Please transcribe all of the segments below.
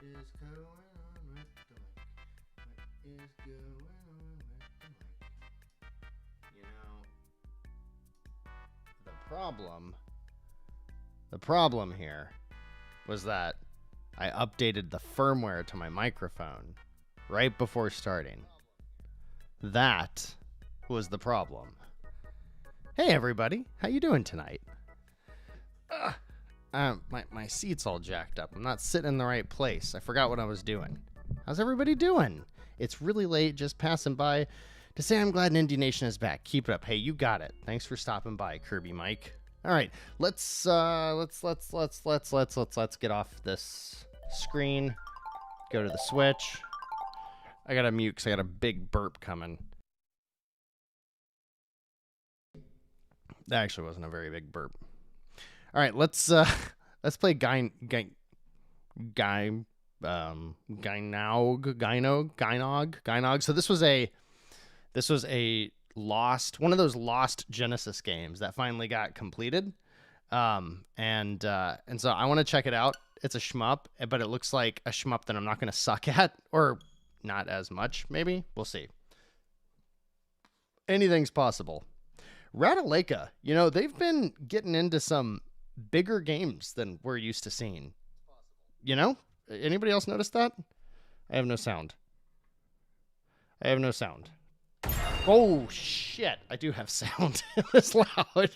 is going on with the mic? What is going on with the mic? You know, the problem here was that I updated the firmware to my microphone right before starting. That was the problem. Hey everybody, how you doing tonight? My seat's all jacked up. I'm not sitting in the right place. I forgot what I was doing. How's everybody doing? It's really late, just passing by to say I'm glad Nindie Nation is back. Keep it up. Hey, you got it. Thanks for stopping by, Kirby Mike. All right, let's get off this screen. Go to the Switch. I gotta mute because I got a big burp coming. That actually wasn't a very big burp. All right, let's play Gynoug. So this was a one of those lost Genesis games that finally got completed. And so I want to check it out. It's a shmup, but it looks like a shmup that I'm not going to suck at, or not as much, maybe. We'll see. Anything's possible. Ratalaika, you know, they've been getting into some bigger games than we're used to seeing. You know? Anybody else notice that? I have no sound. Oh, shit. I do have sound. It was loud.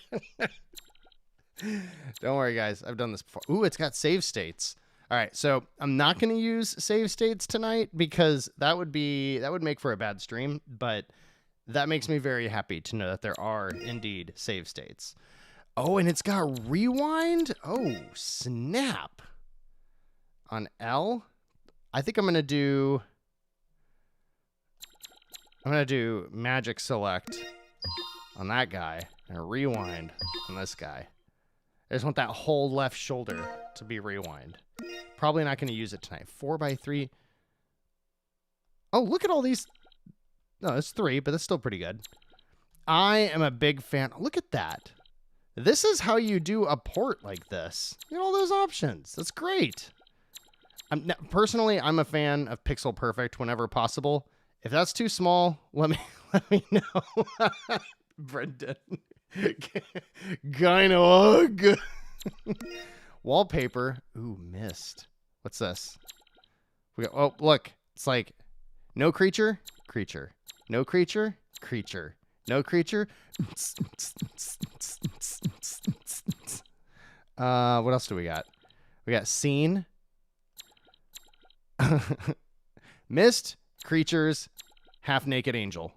Don't worry, guys. I've done this before. Ooh, it's got save states. All right, so I'm not going to use save states tonight because that would make for a bad stream, but that makes me very happy to know that there are indeed save states. Oh, and it's got rewind? Oh, snap. On L, I think I'm going to do magic select on that guy and rewind on this guy. I just want that whole left shoulder to be rewind. Probably not going to use it tonight. 4x3. Oh, look at all these. No, it's 3, but that's still pretty good. I am a big fan. Look at that. This is how you do a port like this. Look at all those options. That's great. Personally, I'm a fan of pixel perfect whenever possible. If that's too small, let me know. Brendan. Gynoug. Wallpaper. Ooh, mist. What's this? Oh, look. It's like no creature, creature. No creature, creature. No creature. What else do we got? We got scene. Mist, creatures, half naked angel.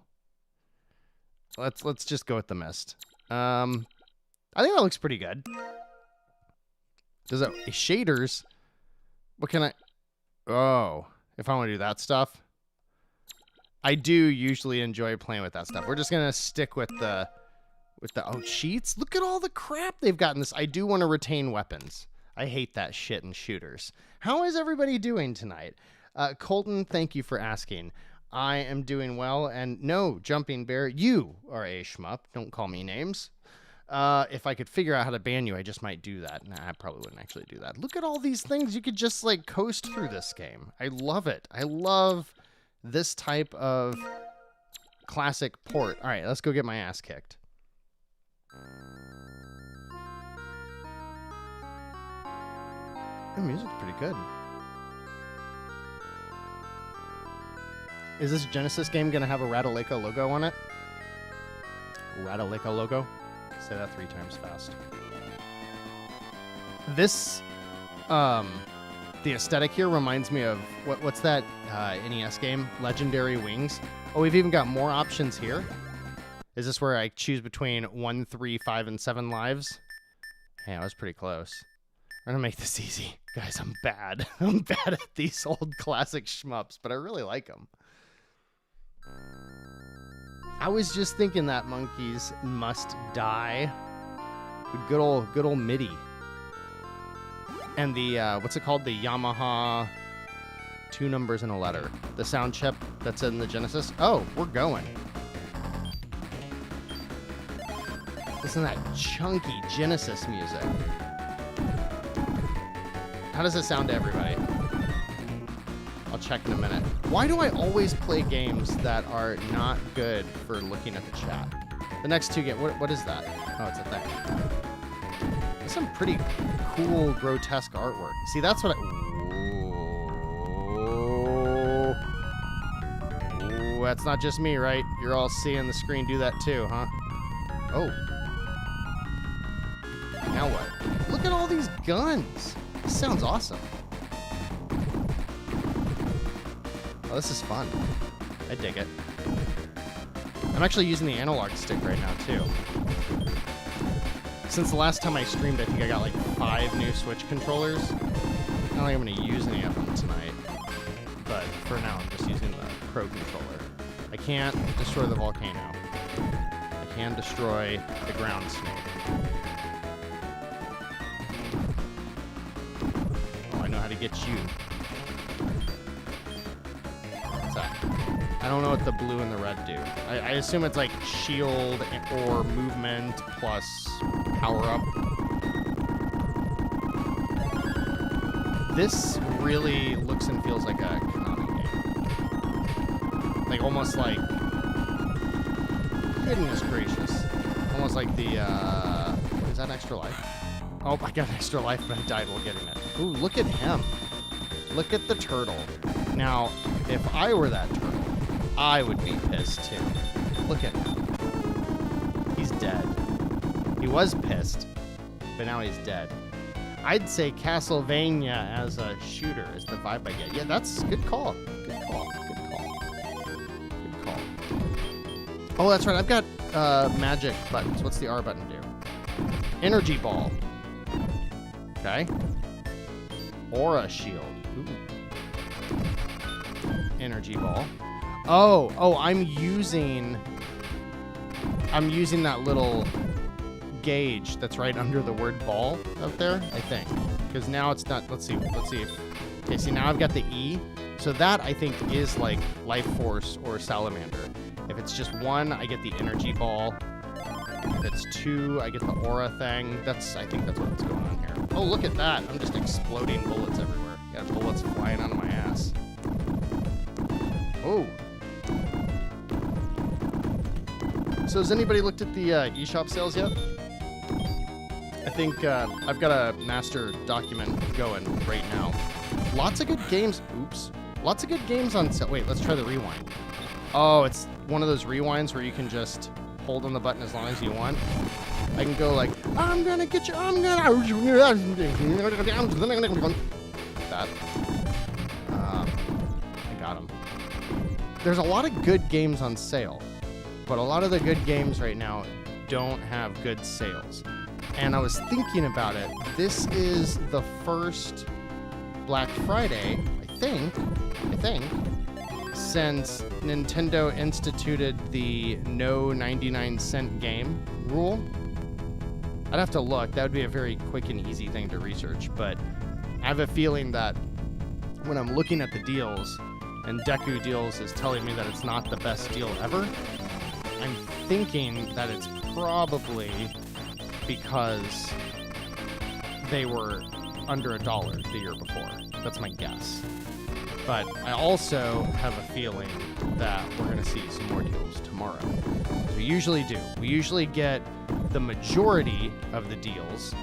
Let's just go with the mist. I think that looks pretty good. Does it shaders? What can I? Oh, if I want to do that stuff, I do usually enjoy playing with that stuff. We're just gonna stick with the cheats. Look at all the crap they've got in this. I do want to retain weapons. I hate that shit in shooters. How is everybody doing tonight? Colton, thank you for asking. I am doing well, and no, Jumping Bear, you are a shmup. Don't call me names. If I could figure out how to ban you, I just might do that. Nah, I probably wouldn't actually do that. Look at all these things. You could just, like, coast through this game. I love it. I love this type of classic port. All right, let's go get my ass kicked. The music's pretty good. Is this Genesis game going to have a Ratalaika logo on it? Ratalaika logo? Say that 3 times fast. This, the aesthetic here reminds me of, what's that NES game? Legendary Wings. Oh, we've even got more options here. Is this where I choose between 1, 3, 5, and 7 lives? Hey, I was pretty close. I'm going to make this easy. Guys, I'm bad. I'm bad at these old classic shmups, but I really like them. I was just thinking that monkeys must die. Good old MIDI. And the, what's it called? The Yamaha 2 numbers and a letter. The sound chip that's in the Genesis. Oh, we're going. Listen to that chunky Genesis music. How does it sound to everybody? I'll check in a minute. Why do I always play games that are not good for looking at the chat? The next two games, what is that? Oh, it's a thing. There's some pretty cool, grotesque artwork. See, that's what I... Ooh, that's not just me, right? You're all seeing the screen do that too, huh? Oh. Now what? Look at all these guns. This sounds awesome. Oh, this is fun. I dig it. I'm actually using the analog stick right now, too. Since the last time I streamed, I think I got like 5 new Switch controllers. I don't think I'm going to use any of them tonight. But for now, I'm just using the Pro controller. I can't destroy the volcano. I can destroy the ground snake. Oh, I know how to get you. What's that? I don't know what the blue and the red do. I assume it's like shield or movement plus power up. This really looks and feels like a Konami game. Like almost like, goodness gracious. Almost like the, is that extra life? Oh, I got extra life, but I died while getting it. Ooh, look at him. Look at the turtle. Now, if I were that turtle, I would be pissed too. Look at him. He's dead. He was pissed, but now he's dead. I'd say Castlevania as a shooter is the vibe I get. Yeah, that's good call. Good call. Good call. Good call. Oh, that's right. I've got magic buttons. What's the R button do? Energy ball. Okay. Aura shield. Ooh. Energy ball. Oh, I'm using that little gauge that's right under the word ball up there, I think. Because now it's not, let's see if, okay, see now I've got the E. So that I think is like Life Force or Salamander. If it's just 1, I get the energy ball. If it's 2, I get the aura thing. I think that's what's going on here. Oh, look at that. I'm just exploding bullets everywhere. Got bullets flying out of my ass. Oh. So has anybody looked at the eShop sales yet? I think I've got a master document going right now. Lots of good games. Oops. Lots of good games on sale. Wait, let's try the rewind. Oh, it's one of those rewinds where you can just hold on the button as long as you want. I can go like, I'm gonna get you, that. I got him. There's a lot of good games on sale, but a lot of the good games right now don't have good sales. And I was thinking about it. This is the first Black Friday, I think, since Nintendo instituted the no 99-cent game rule. I'd have to look. That would be a very quick and easy thing to research. But I have a feeling that when I'm looking at the deals, and Deku Deals is telling me that it's not the best deal ever, I'm thinking that it's probably because they were under $1 the year before. That's my guess. But I also have a feeling that we're going to see some more deals tomorrow. We usually do. We usually get the majority of the deals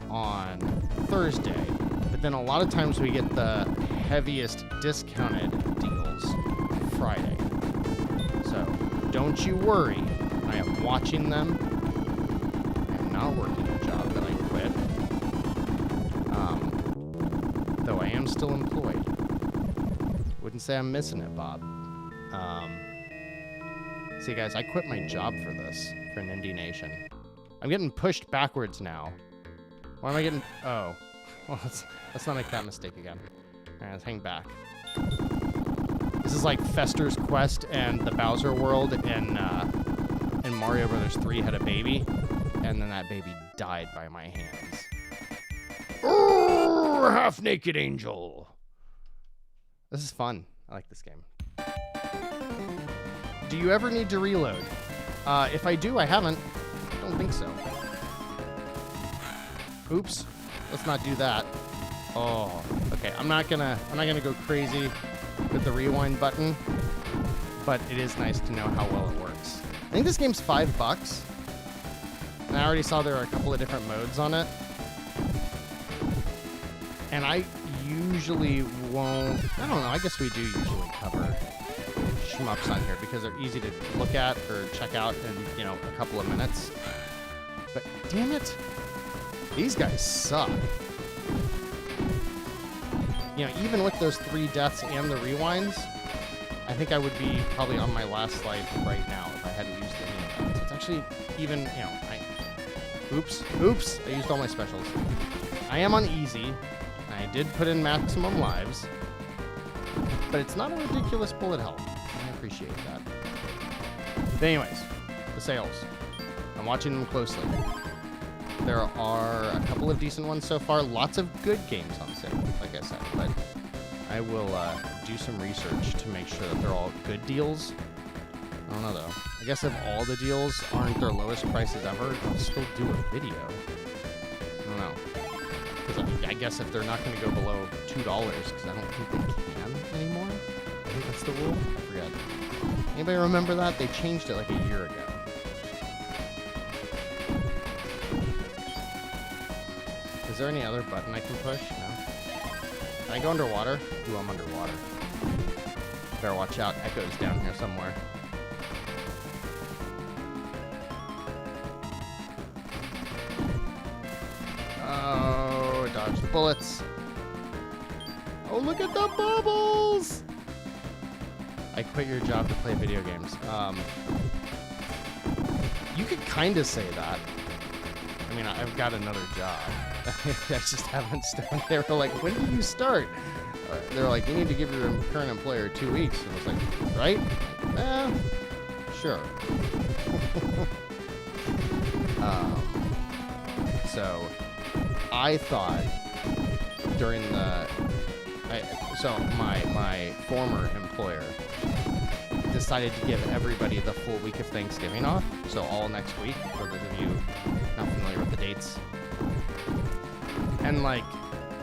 on Thursday, but then a lot of times we get the heaviest discounted deals Friday. So don't you worry. I am watching them. I am not working a job that I quit. Though I am still employed. Wouldn't say I'm missing it, Bob. See, guys, I quit my job for this, for Nindie Nation. I'm getting pushed backwards now. Why am I getting... Oh. Well, let's not make that mistake again. All right, let's hang back. This is like Fester's Quest and the Bowser World and Mario Brothers 3 had a baby, and then that baby died by my hands. Oh, half-naked angel. This is fun. I like this game. Do you ever need to reload? If I do, I haven't. I don't think so. Oops. Let's not do that. Oh, okay. I'm not gonna go crazy with the rewind button, but it is nice to know how well it works. I think this game's $5, and I already saw there are a couple of different modes on it. And I usually won't, I don't know, I guess we do usually cover shmups on here because they're easy to look at or check out in, you know, a couple of minutes. But damn it, these guys suck. You know, even with those 3 deaths and the rewinds, I think I would be probably on my last life right now if I hadn't used any of that. So it's actually even, you know, oops, I used all my specials. I am on easy. I did put in maximum lives, but it's not a ridiculous bullet hell. I appreciate that. But anyways, the sales. I'm watching them closely. There are a couple of decent ones so far. Lots of good games on sale, like I said, but I will do some research to make sure that they're all good deals. I don't know, though. I guess if all the deals aren't their lowest prices ever, I'll still do a video. I don't know. Because I guess if they're not going to go below $2, because I don't think they can anymore. I think that's the rule. I forget. Anybody remember that? They changed it like a year ago. Is there any other button I can push? No. Can I go underwater? Ooh, I'm underwater. Better watch out. Echo's down here somewhere. Oh, dodge the bullets. Oh, look at the bubbles! I quit your job to play video games. You could kind of say that. I mean, I've got another job. I just haven't started. They were like, when did you start? They were like, you need to give your current employer 2 weeks. And I was like, right? Sure. So I thought during the... So my former employer decided to give everybody the full week of Thanksgiving off. So all next week, for those of you not familiar with the dates. And like,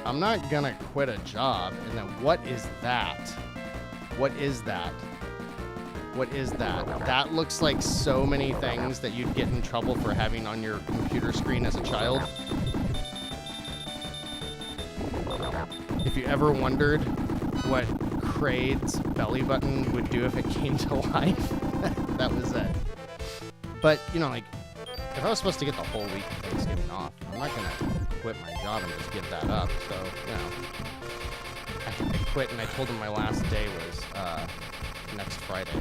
I'm not gonna quit a job. And then what is that? What is that? What is that? That looks like so many things that you'd get in trouble for having on your computer screen as a child. If you ever wondered what Kraid's belly button would do if it came to life, that was it. But, you know, like, if I was supposed to get the whole week of Thanksgiving off, I'm not going to quit my job and just give that up. So, you know, I quit and I told him my last day was next Friday.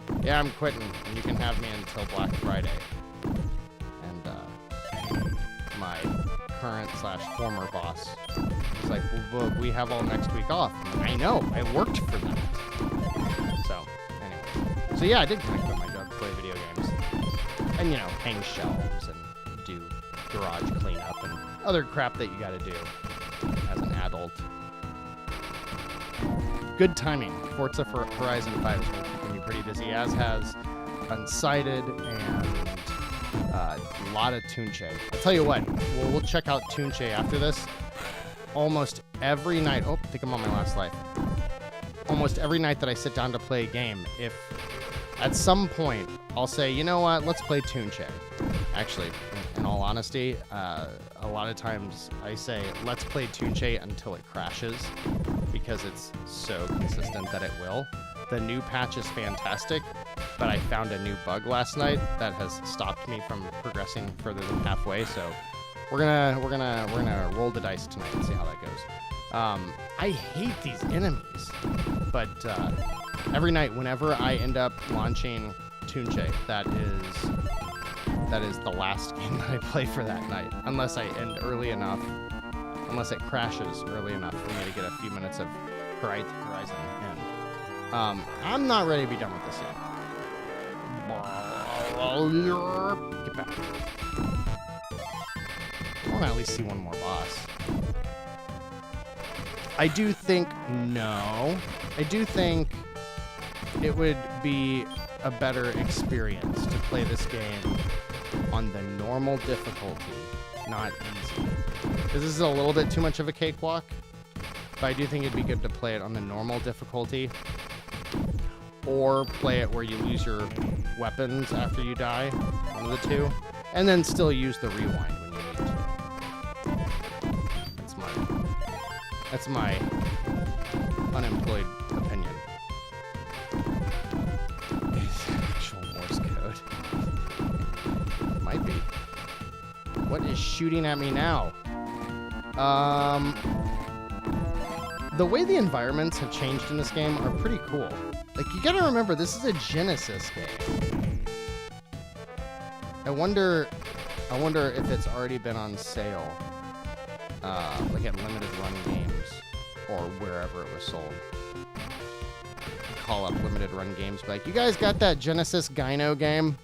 But, yeah, I'm quitting and you can have me until Black Friday. And my current/former boss was like, well, we have all next week off. I know, I worked for that. So, anyway. So yeah, I did kind of quit my job to play video games. And, you know, hang shelves and do garage cleanup and other crap that you gotta do as an adult. Good timing. Forza for Horizon 5 has been keeping me pretty busy, as has Unsighted and a lot of Tunche. I'll tell you what, we'll check out Tunche after this. Almost every night, I think I'm on my last life. Almost every night that I sit down to play a game, if at some point I'll say, you know what, let's play Tunche. Actually, in all honesty, a lot of times I say, let's play Tunche until it crashes, because it's so consistent that it will. The new patch is fantastic, but I found a new bug last night that has stopped me from progressing further than halfway. So we're gonna roll the dice tonight and see how that goes. I hate these enemies, but every night, whenever I end up launching Tunche, that is the last game that I play for that night, unless I end early enough, unless it crashes early enough for me to get a few minutes of Horizon in. I'm not ready to be done with this yet. Get back. I want to at least see one more boss. I do think it would be a better experience to play this game on the normal difficulty, not easy. Because this is a little bit too much of a cakewalk. But I do think it'd be good to play it on the normal difficulty. Or play it where you lose your weapons after you die. One of the two. And then still use the rewind when you need to. That's my unemployed opinion. Is actual Morse code. Might be. What is shooting at me now? The way the environments have changed in this game are pretty cool. Like, you gotta remember, this is a Genesis game. I wonder if it's already been on sale, like at limited run games or wherever it was sold. Call up limited run games, be like, you guys got that Genesis Gynoug game?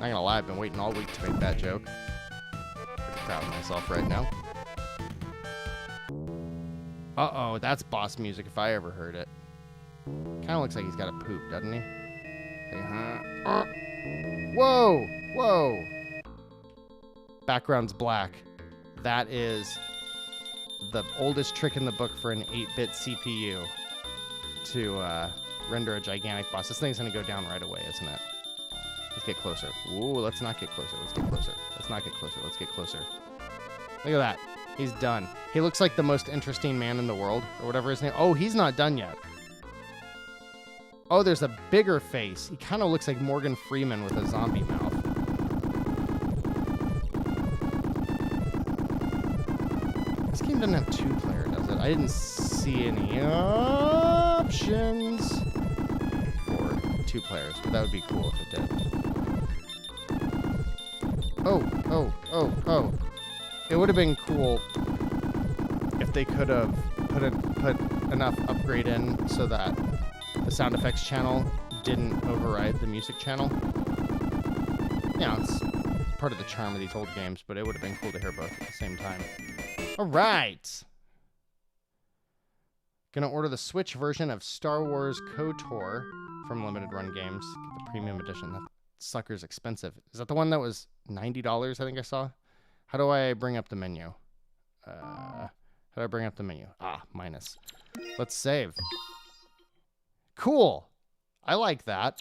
Not gonna lie, I've been waiting all week to make that joke. Pretty proud of myself right now. Uh-oh, that's boss music if I ever heard it. Kind of looks like he's got a poop, doesn't he? Whoa! Whoa! Background's black. That is the oldest trick in the book for an 8-bit CPU to render a gigantic boss. This thing's going to go down right away, isn't it? Let's get closer. Ooh, let's not get closer. Let's get closer. Let's not get closer. Let's get closer. Look at that. He's done. He looks like the most interesting man in the world, or whatever his name. Oh, he's not done yet. Oh, there's a bigger face. He kind of looks like Morgan Freeman with a zombie mouth. This game doesn't have 2-player, does it? I didn't see any options for 2 players, but that would be cool if it did. Oh. It would have been cool if they could have put enough upgrade in so that the sound effects channel didn't override the music channel. You know, it's part of the charm of these old games, but it would have been cool to hear both at the same time. All right. Gonna order the Switch version of Star Wars KOTOR from Limited Run Games. Get the premium edition. That sucker's expensive. Is that the one that was $90, I think I saw? How do I bring up the menu? How do I bring up the menu? Minus. Let's save. Cool. I like that.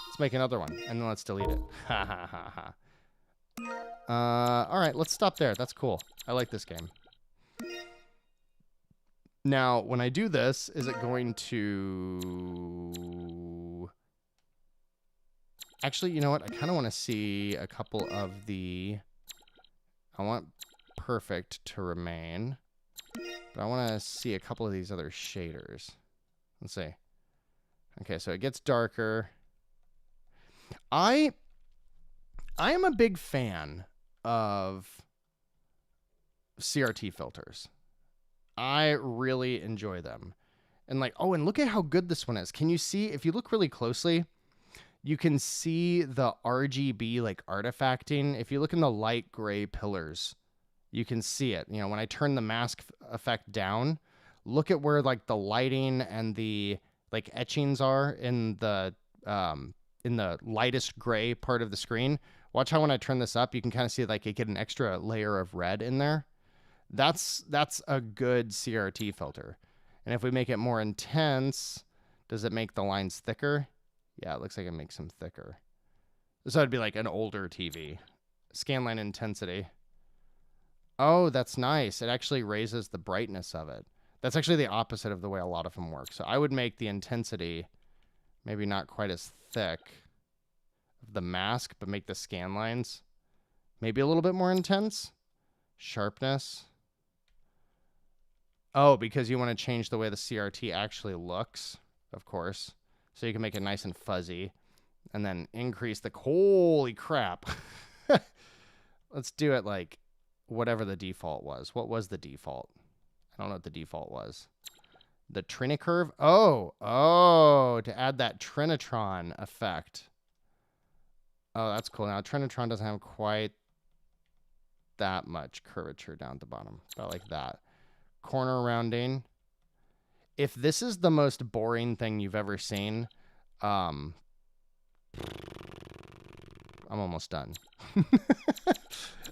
Let's make another one, and then let's delete it. Ha ha ha ha. All right, let's stop there. That's cool. I like this game. Now, when I do this, is it going to... Actually, you know what? I kind of want to see a couple of the... I want perfect to remain, but I want to see a couple of these other shaders. Let's see. Okay, so it gets darker. I am a big fan of CRT filters. I really enjoy them. And like, oh, and look at how good this one is. Can you see, if you look really closely, you can see the RGB like artifacting. If you look in the light gray pillars, you can see it. You know, when I turn the mask effect down, look at where like the lighting and the like etchings are in the lightest gray part of the screen. Watch how when I turn this up, you can kind of see like it get an extra layer of red in there. That's a good CRT filter. And if we make it more intense, does it make the lines thicker? Yeah, it looks like it makes them thicker. So it'd be like an older TV. Scanline intensity. Oh, that's nice. It actually raises the brightness of it. That's actually the opposite of the way a lot of them work. So I would make the intensity maybe not quite as thick of the mask, but make the scan lines maybe a little bit more intense. Sharpness. Oh, because you want to change the way the CRT actually looks, of course. So you can make it nice and fuzzy. And then increase the... Holy crap. Let's do it like whatever the default was. What was the default? I don't know what the default was. The Trinicurve? Oh, to add that Trinitron effect. Oh, that's cool. Now, Trinitron doesn't have quite that much curvature down at the bottom. About like that. Corner rounding. If this is the most boring thing you've ever seen, I'm almost done.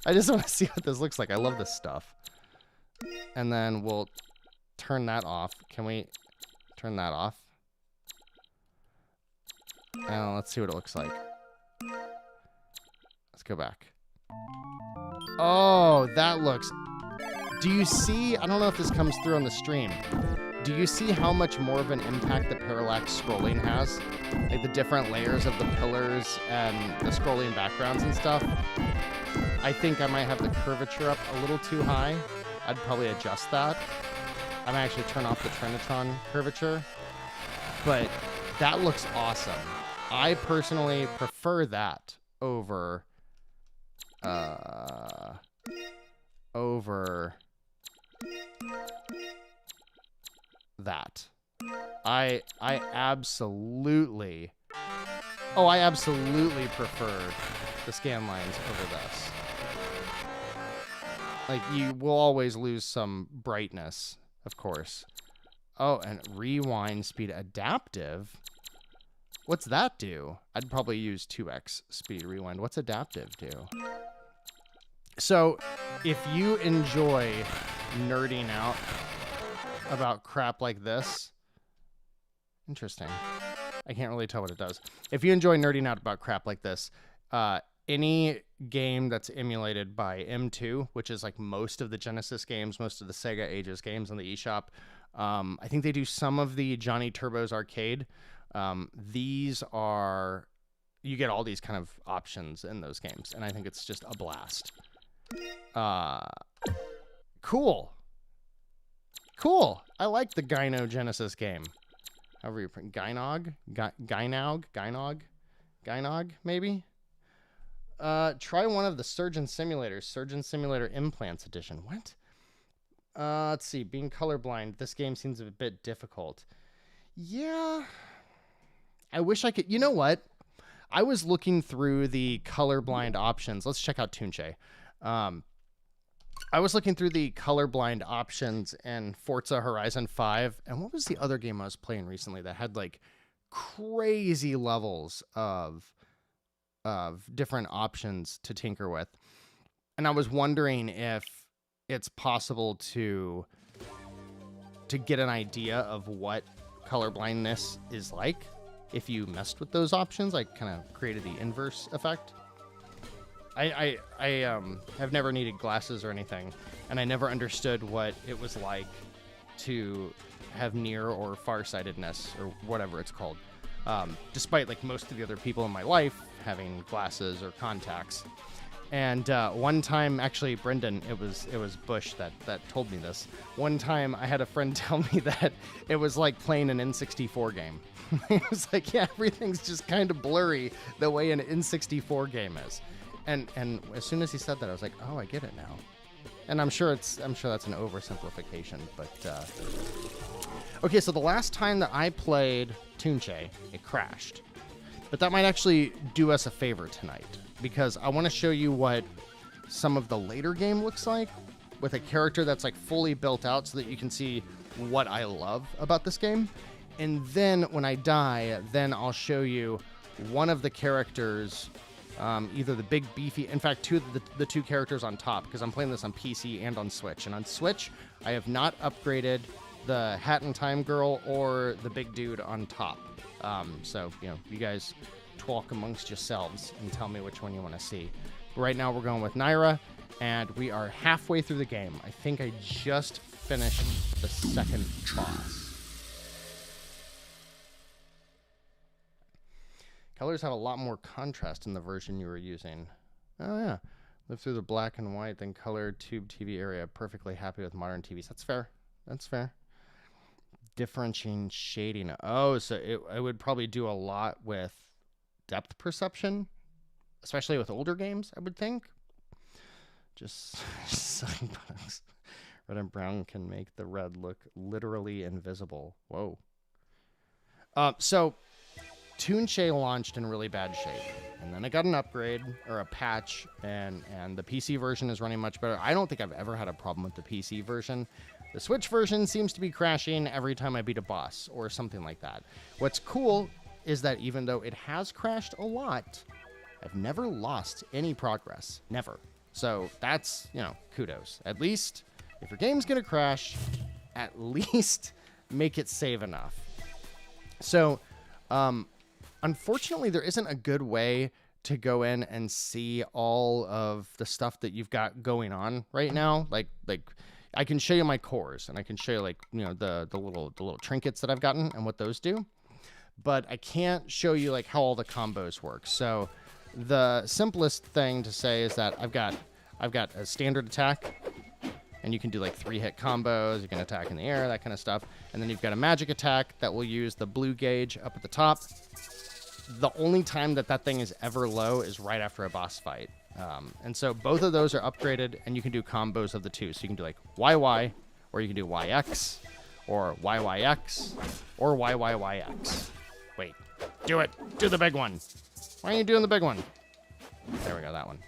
I just want to see what this looks like. I love this stuff. And then we'll turn that off. Can we turn that off? And let's see what it looks like. Let's go back. Oh, that looks... Do you see... I don't know if this comes through on the stream. Do you see how much more of an impact the parallax scrolling has? Like the different layers of the pillars and the scrolling backgrounds and stuff? I think I might have the curvature up a little too high. I'd probably adjust that. I might actually turn off the Trinitron curvature. But that looks awesome. I personally prefer that over that. I absolutely prefer the scan lines over this. Like, you will always lose some brightness, of course. Oh, and rewind speed adaptive. What's that do? I'd probably use 2x speed rewind. What's adaptive do? So, if you enjoy nerding out about crap like this, interesting. I can't really tell what it does. If you enjoy nerding out about crap like this, any game that's emulated by M2, which is like most of the Genesis games, most of the Sega Ages games on the eShop, I think they do some of the Johnny Turbo's arcade. These are, you get all these kind of options in those games, and I think it's just a blast. Cool. I like the Gynoug Genesis game. However you print Gynoug, maybe. Try one of the Surgeon Simulators, Surgeon Simulator Implants Edition. What? Let's see. Being colorblind, this game seems a bit difficult. Yeah. I wish I could. You know what? I was looking through the colorblind options. Let's check out Tunche. I was looking through the colorblind options in Forza Horizon 5. And what was the other game I was playing recently that had like crazy levels of different options to tinker with? And I was wondering if it's possible to get an idea of what colorblindness is like if you messed with those options. I kind of created the inverse effect. I have never needed glasses or anything, and I never understood what it was like to have near or farsightedness or whatever it's called. Despite like most of the other people in my life having glasses or contacts. And one time, actually, Brendan, it was Bush that told me this. One time I had a friend tell me that it was like playing an N64 game. It was like, yeah, everything's just kind of blurry the way an N64 game is. And as soon as he said that, I was like, oh, I get it now. And I'm sure that's an oversimplification, but okay, so the last time that I played Tunche, it crashed. But that might actually do us a favor tonight, because I want to show you what some of the later game looks like with a character that's like fully built out so that you can see what I love about this game. And then when I die, then I'll show you one of the characters, either the big beefy, in fact, the two characters on top, because I'm playing this on PC and on Switch. And on Switch, I have not upgraded the Hat in Time girl or the big dude on top. So, you guys talk amongst yourselves and tell me which one you want to see. But right now we're going with Naira, and we are halfway through the game. I think I just finished the second boss. Colors have a lot more contrast in the version you were using. Oh, yeah. Live through the black and white, then colored tube TV area. Perfectly happy with modern TVs. That's fair. That's fair. Differentiating shading. Oh, so it would probably do a lot with depth perception, especially with older games, I would think. Just sign bugs. Red and brown can make the red look literally invisible. Whoa. So Tunche launched in really bad shape, and then it got an upgrade or a patch, and the PC version is running much better. I don't think I've ever had a problem with the PC version. The Switch version seems to be crashing every time I beat a boss or something like that. What's cool is that even though it has crashed a lot, I've never lost any progress. Never. So that's, you know, kudos. At least if your game's going to crash, at least make it save enough. So, unfortunately, there isn't a good way to go in and see all of the stuff that you've got going on right now. Like I can show you my cores, and I can show you, like, you know, the little trinkets that I've gotten and what those do. But I can't show you, like, how all the combos work. So the simplest thing to say is that I've got a standard attack, and you can do, like, 3-hit combos. You can attack in the air, that kind of stuff. And then you've got a magic attack that will use the blue gauge up at the top. The only time that thing is ever low is right after a boss fight. And so both of those are upgraded, and you can do combos of the two. So you can do, like, YY, or you can do YX, or YYX, or YYYX. Wait, do it. Do the big one. Why are you doing the big one? There we go, that one.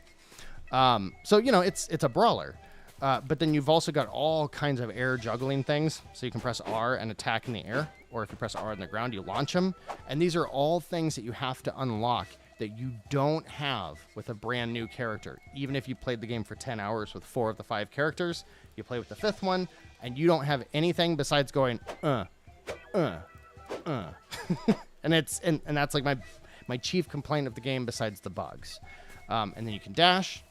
So, you know, it's a brawler. But then you've also got all kinds of air juggling things. So you can press R and attack in the air. Or if you press R on the ground, you launch them. And these are all things that you have to unlock that you don't have with a brand new character. Even if you played the game for 10 hours with 4 of the 5 characters, you play with the 5th one, and you don't have anything besides going, and that's like my chief complaint of the game besides the bugs. And then you can dash.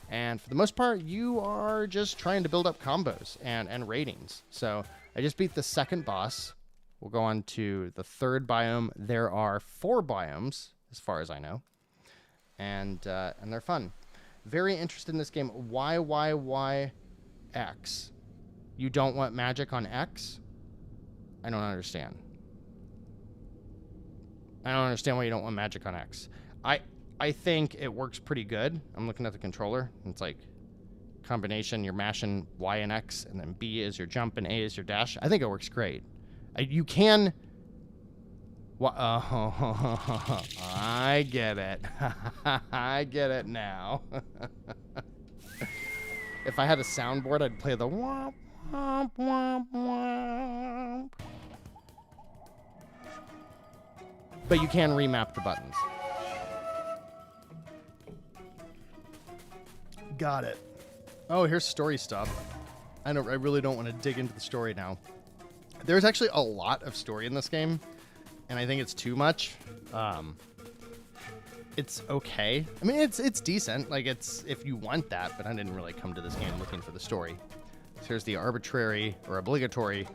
And for the most part, you are just trying to build up combos and ratings. So I just beat the 2nd boss. We'll go on to the 3rd biome. There are 4 biomes, as far as I know. And they're fun. Very interested in this game. YYYX. You don't want magic on X? I don't understand. I don't understand why you don't want magic on X. I think it works pretty good. I'm looking at the controller. It's like combination. You're mashing Y and X, and then B is your jump and A is your dash. I think it works great. You can... I get it. I get it now. If I had a soundboard, I'd play the womp, womp, womp, womp. But you can remap the buttons. Got it. Oh, here's story stuff. I really don't want to dig into the story now. There's actually a lot of story in this game, and I think it's too much. It's okay. I mean, it's decent. Like, it's if you want that, but I didn't really come to this game looking for the story. So here's the arbitrary or obligatory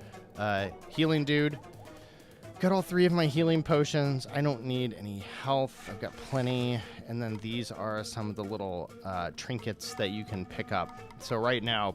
healing dude. Got all 3 of my healing potions. I don't need any health. I've got plenty. And then these are some of the little trinkets that you can pick up. So right now,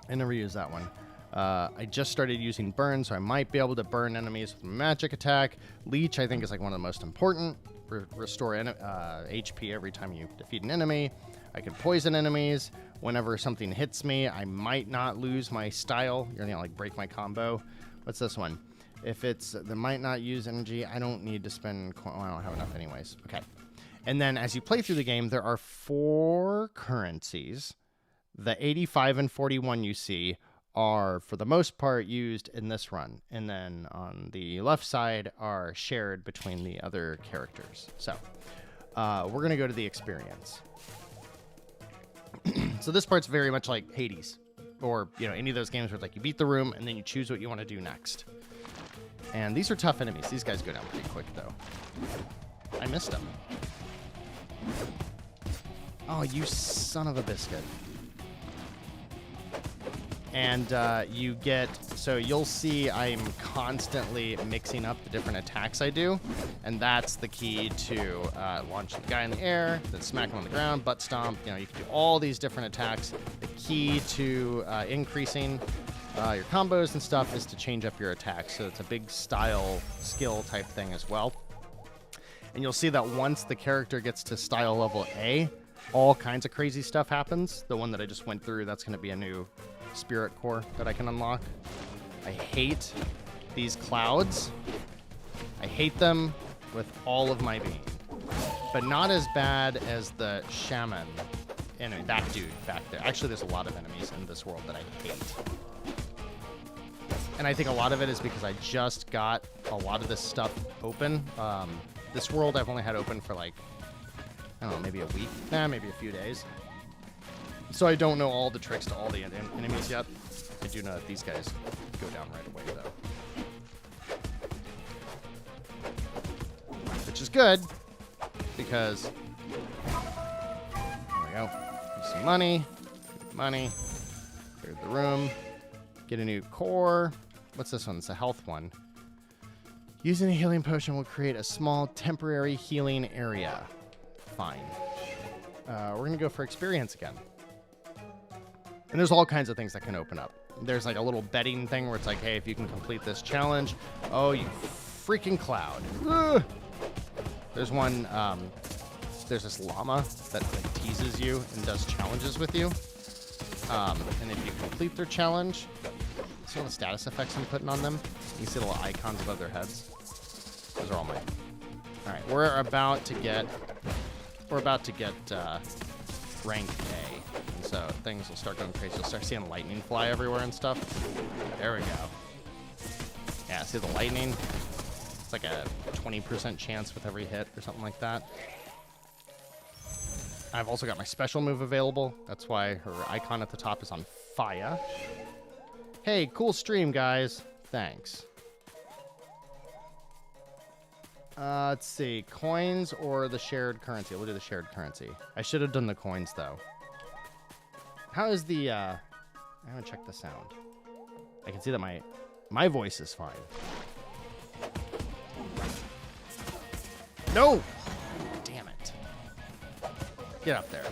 I never used that one. I just started using burn, so I might be able to burn enemies with a magic attack. Leech, I think, is like one of the most important. Restore HP every time you defeat an enemy. I can poison enemies. Whenever something hits me, I might not lose my style. You're gonna like break my combo. What's this one? If it's the might not use energy, I don't need to spend. Well, I don't have enough anyways. Okay. And then as you play through the game, there are 4 currencies. The 85 and 41 you see are, for the most part, used in this run. And then on the left side are shared between the other characters. So we're going to go to the experience. So this part's very much like Hades. Or, you know, any of those games where, like, you beat the room and then you choose what you want to do next. And these are tough enemies. These guys go down pretty quick, though. I missed them. Oh, you son of a biscuit. And you get... So you'll see I'm constantly mixing up the different attacks I do. And that's the key to launch the guy in the air, then smack him on the ground, butt stomp. You know, you can do all these different attacks. The key to increasing... your combos and stuff is to change up your attacks. So it's a big style skill type thing as well. And you'll see that once the character gets to style level A, all kinds of crazy stuff happens. The one that I just went through, that's going to be a new spirit core that I can unlock. I hate these clouds. I hate them with all of my being. But not as bad as the shaman enemy, that dude back there. Actually, there's a lot of enemies in this world that I hate. And I think a lot of it is because I just got a lot of this stuff open. This world I've only had open for like I don't know, maybe a week? Nah, maybe a few days. So I don't know all the tricks to all the enemies yet. I do know that these guys go down right away, though. Which is good, because... There we go. Get some money. Money. Clear the room. Get a new core. What's this one? It's a health one. Using a healing potion will create a small temporary healing area. Fine. We're going to go for experience again. And there's all kinds of things that can open up. There's like a little betting thing where it's like, hey, if you can complete this challenge, oh, you freaking cloud. Ugh. There's one, there's this llama that like teases you and does challenges with you. And if you complete their challenge, see all the status effects I'm putting on them? You can see little icons above their heads. Those are all mine. All right, we're about to get rank A. And so things will start going crazy. You'll start seeing lightning fly everywhere and stuff. There we go. Yeah, see the lightning? It's like a 20% chance with every hit or something like that. I've also got my special move available. That's why her icon at the top is on fire. Hey, cool stream, guys. Thanks. Let's see. Coins or the shared currency? We'll do the shared currency. I should have done the coins, though. How is the... I'm going to check the sound. I can see that my voice is fine. No! Damn it. Get up there.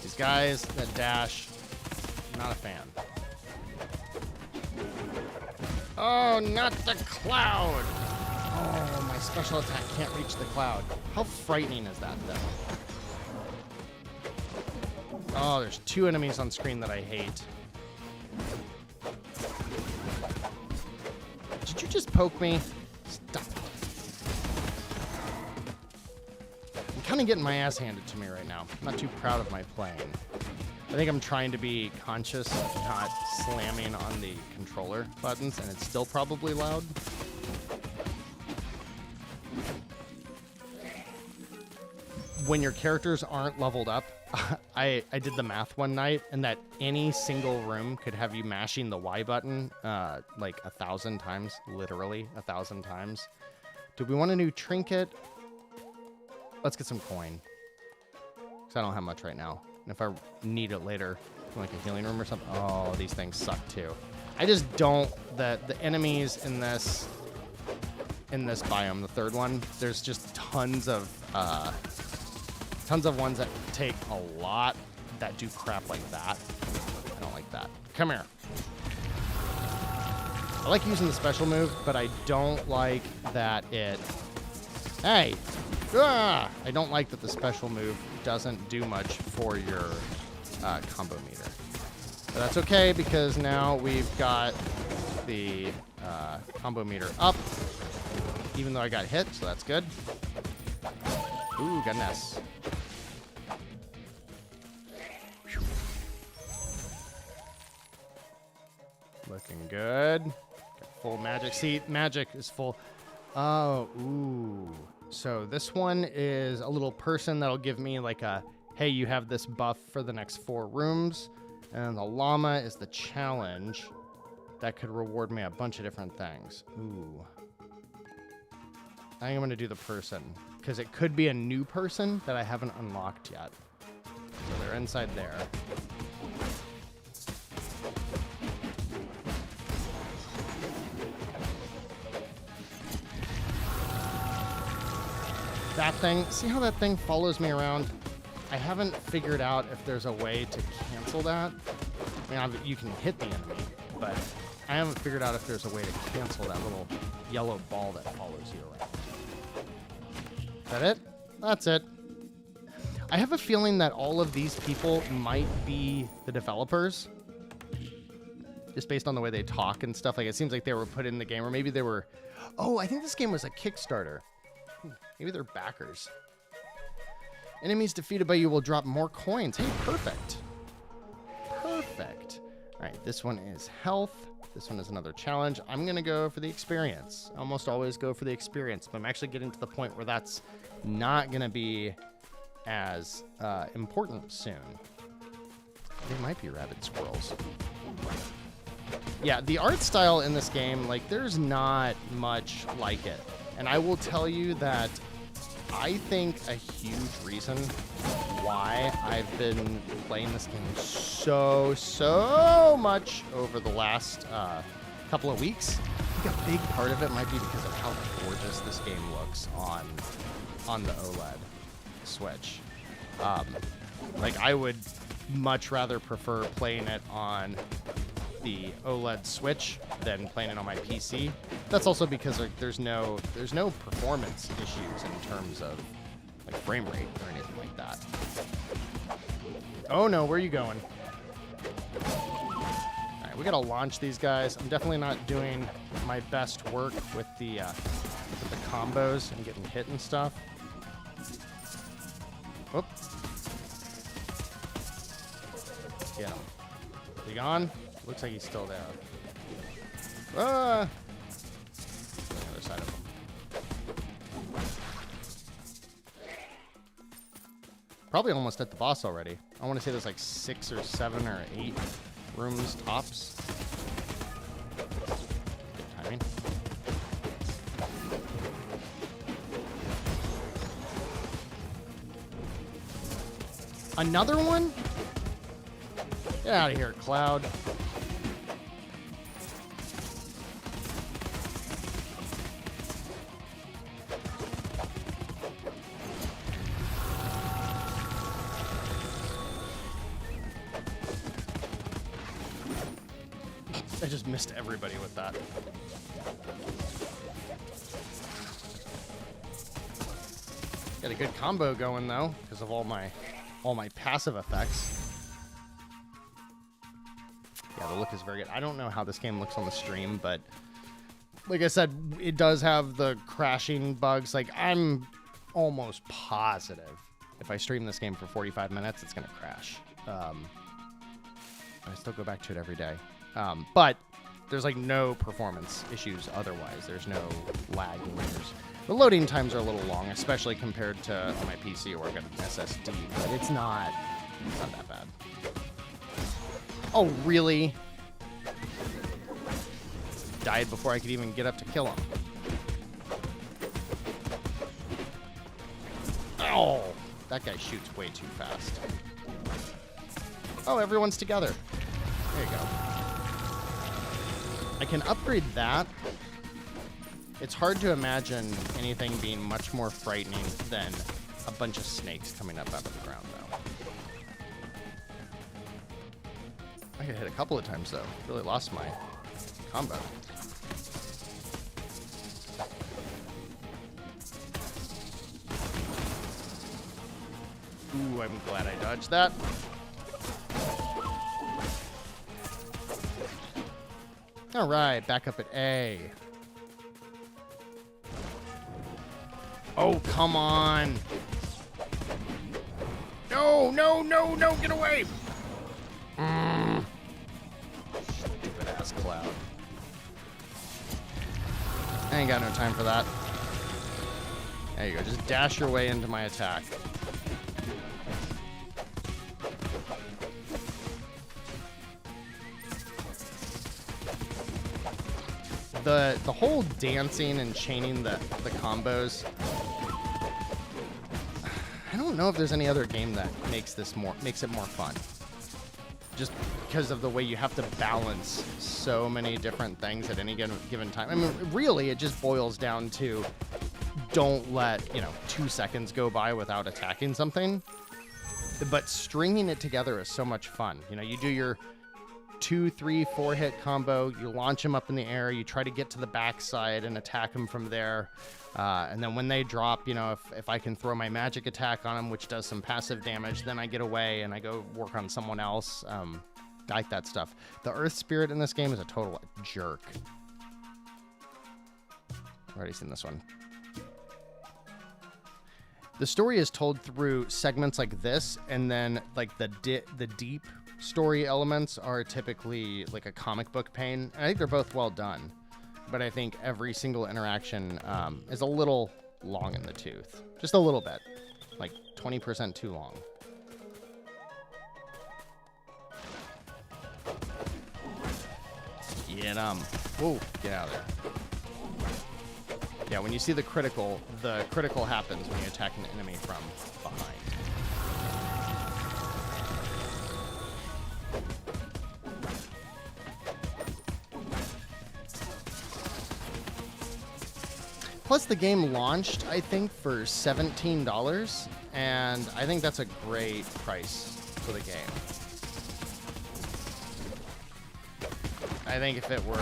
These guys that dash, not a fan. Oh, not the cloud! Oh, my special attack can't reach the cloud. How frightening is that, though? Oh, there's 2 enemies on screen that I hate. Did you just poke me? Stop it. I'm kind of getting my ass handed to me right now. I'm not too proud of my playing. I think I'm trying to be conscious of not slamming on the controller buttons, and it's still probably loud. When your characters aren't leveled up, I did the math one night, and that any single room could have you mashing the Y button like 1,000 times, literally 1,000 times. Do we want a new trinket? Let's get some coin, because I don't have much right now. And if I need it later, like a healing room or something. Oh, these things suck too. I just don't. The enemies in this biome, the third one, there's just tons of ones that take a lot that do crap like that. I don't like that. Come here. I like using the special move, but I don't like that it... Hey! Ah! I don't like that the special move doesn't do much for your combo meter. But that's okay, because now we've got the combo meter up, even though I got hit, so that's good. Ooh, got an S. Looking good. Got full magic. See, magic is full. Oh, ooh. So this one is a little person that'll give me like a, hey, you have this buff for the next 4 rooms. And the llama is the challenge that could reward me a bunch of different things. Ooh. I think I'm going to do the person, because it could be a new person that I haven't unlocked yet. So they're inside there. That thing, see how that thing follows me around? I haven't figured out if there's a way to cancel that. I mean, you can hit the enemy, but I haven't figured out if there's a way to cancel that little yellow ball that follows you around. Is that it? That's it. I have a feeling that all of these people might be the developers, just based on the way they talk and stuff. Like, it seems like they were put in the game, or maybe they were... Oh, I think this game was a Kickstarter. Maybe they're backers. Enemies defeated by you will drop more coins. Hey, perfect. Perfect. All right, this one is health. This one is another challenge. I'm going to go for the experience. I almost always go for the experience, but I'm actually getting to the point where that's not going to be as important soon. They might be rabbit squirrels. Yeah, the art style in this game, like, there's not much like it. And I will tell you that I think a huge reason why I've been playing this game so much over the last couple of weeks, I think a big part of it might be because of how gorgeous this game looks on the OLED Switch. Like, I would much rather prefer playing it on the OLED Switch than playing it on my PC. That's also because, like, there's no performance issues in terms of, like, frame rate or anything like that. Oh no, where are you going? All right, we gotta launch these guys. I'm definitely not doing my best work with the combos and getting hit and stuff. Whoop. Get him. Is he gone? Looks like he's still there. Ah! The other side of him. Probably almost at the boss already. I want to say there's like 6 or 7 or 8 rooms tops. Good timing. Another one? Get out of here, Cloud. I just missed everybody with that. Got a good combo going though, because of all my passive effects. Yeah, the look is very good. I don't know how this game looks on the stream, but like I said, it does have the crashing bugs. Like, I'm almost positive if I stream this game for 45 minutes, it's gonna crash. I still go back to it every day. But there's like no performance issues otherwise. There's no lagging. The loading times are a little long, especially compared to on my PC where I've got an SSD, but it's not that bad. Oh, really? Died before I could even get up to kill him. Oh, that guy shoots way too fast. Oh, everyone's together. There you go. I can upgrade that. It's hard to imagine anything being much more frightening than a bunch of snakes coming up out of the ground, though. I got hit a couple of times, though. Really lost my combo. Ooh, I'm glad I dodged that. All right, back up at A. Oh, come on. No, no, no, no, get away. Stupid ass Cloud. I ain't got no time for that. There you go, just dash your way into my attack. The whole dancing and chaining the combos. I don't know if there's any other game that makes it more fun. Just because of the way you have to balance so many different things at any given time. I mean, really, it just boils down to don't let, 2 seconds go by without attacking something. But stringing it together is so much fun. You do your 2, 3, 4 hit combo, you launch them up in the air, you try to get to the backside and attack them from there, and then when they drop, if I can throw my magic attack on them, which does some passive damage, then I get away and I go work on someone else. I like that stuff. The Earth Spirit in this game is a total jerk. I've already seen this one. The story is told through segments like this, and then like the deep story elements are typically like a comic book pane. And I think they're both well done, but I think every single interaction is a little long in the tooth, just a little bit, like 20% too long. Get 'em. Whoa, get out of there. Yeah, when you see the critical happens when you attack an enemy from behind. Plus, the game launched, I think, for $17, and I think that's a great price for the game. I think if it were,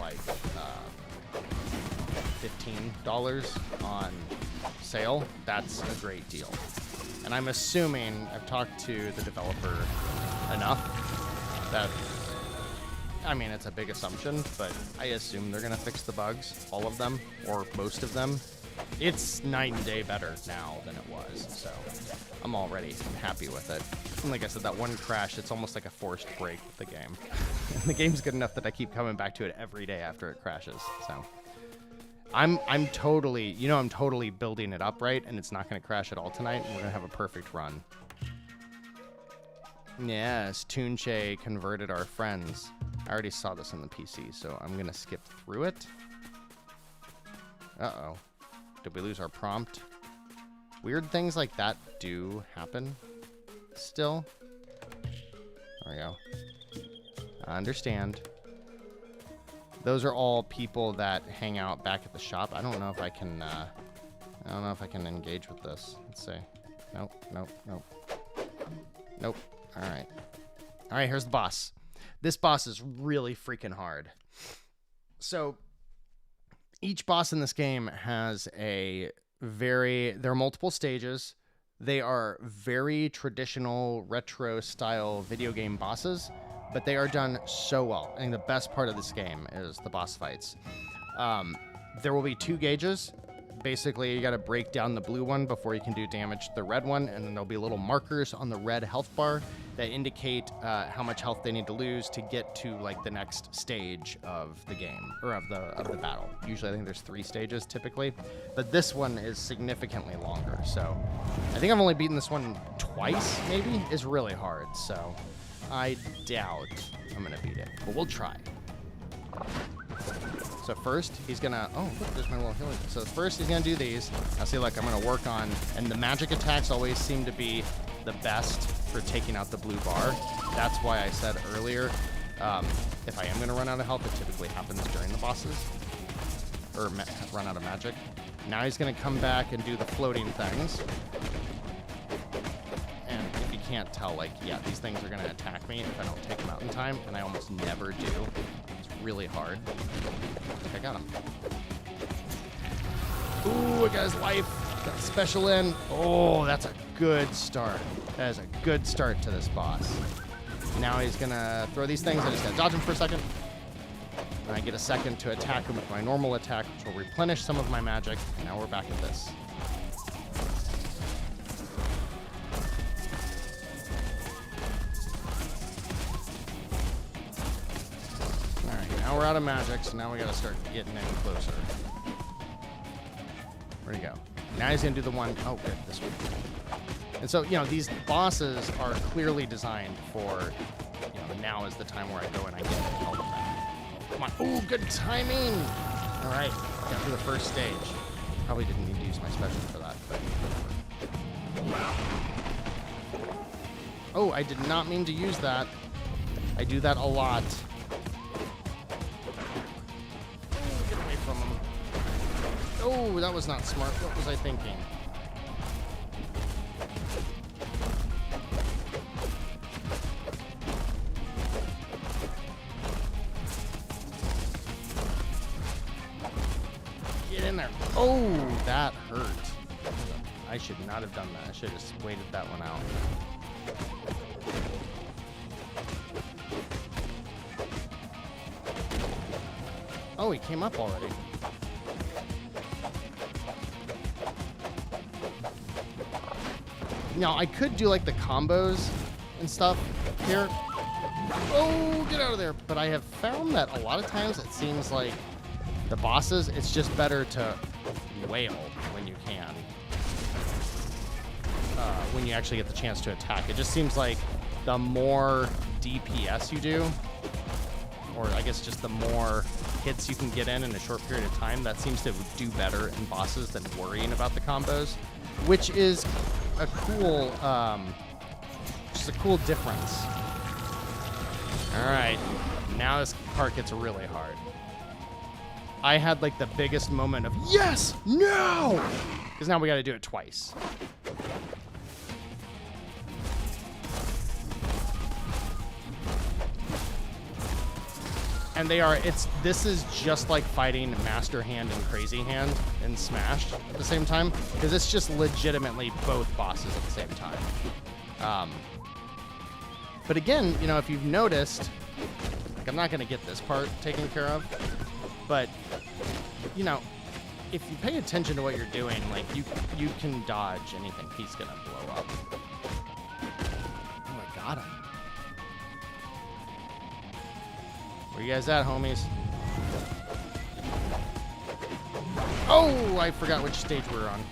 like $15 on sale, that's a great deal. And I'm assuming, I've talked to the developer enough that, I mean, it's a big assumption, but I assume they're going to fix the bugs, all of them, or most of them. It's night and day better now than it was, so I'm happy with it. And like I said, that one crash, it's almost like a forced break with the game. And the game's good enough that I keep coming back to it every day after it crashes, so. I'm totally building it up right, and it's not going to crash at all tonight, and we're going to have a perfect run. Yes, Tunche converted our friends. I already saw this on the PC, so I'm going to skip through it. Uh-oh. Did we lose our prompt? Weird things like that do happen still. There we go. I understand. Those are all people that hang out back at the shop. I don't know if I can engage with this. Let's see. Nope. All right, here's the boss. This boss is really freaking hard. So each boss in this game has there are multiple stages. They are very traditional retro style video game bosses, but they are done so well. I think the best part of this game is the boss fights. There will be 2 gauges. Basically, you got to break down the blue one before you can do damage to the red one, and then there'll be little markers on the red health bar that indicate how much health they need to lose to get to like the next stage of the game, or of the battle. Usually, I think there's 3 stages typically, but this one is significantly longer. So, I think I've only beaten this one twice. Maybe it's really hard. So, I doubt I'm gonna beat it, but we'll try. So first, he's gonna, oh, look, there's my little healing. So first, he's gonna do these. Now see, look, I'm gonna work on, and the magic attacks always seem to be the best for taking out the blue bar. That's why I said earlier, if I am gonna run out of health, it typically happens during the bosses, or run out of magic. Now he's gonna come back and do the floating things. And if you can't tell, like, yeah, these things are gonna attack me if I don't take them out in time, and I almost never do. Really hard. I got him. Ooh, I got his life. Got special in. Oh, that's a good start. That is a good start to this boss. Now he's gonna throw these things. I just gotta dodge him for a second. And I get a second to attack him with my normal attack, which will replenish some of my magic. And now we're back at this. Now we're out of magic, so now we gotta start getting in closer. Where'd he go? Now he's gonna do the one, oh good, this one. And so, these bosses are clearly designed for, now is the time where I go and I get all of them. Come on, ooh, good timing! All right, got through the first stage. Probably didn't need to use my special for that, but. Oh, I did not mean to use that. I do that a lot. Oh, that was not smart. What was I thinking? Get in there. Oh, that hurt. I should not have done that. I should have just waited that one out. Oh, he came up already. Now, I could do, like, the combos and stuff here. Oh, get out of there. But I have found that a lot of times it seems like the bosses, it's just better to wail when you can. When you actually get the chance to attack. It just seems like the more DPS you do, or I guess just the more hits you can get in a short period of time, that seems to do better in bosses than worrying about the combos, which is a cool, just a cool difference. All right, now this part gets really hard. I had like the biggest moment of yes, no, because now we got to do it twice. And this is just like fighting Master Hand and Crazy Hand in Smash at the same time, because it's just legitimately both bosses at the same time. But again, you know, if you've noticed, like I'm not going to get this part taken care of, but you know, if you pay attention to what you're doing, like you can dodge anything he's going to blow up. Oh, I got him. Where you guys at, homies? Oh, I forgot which stage we were on.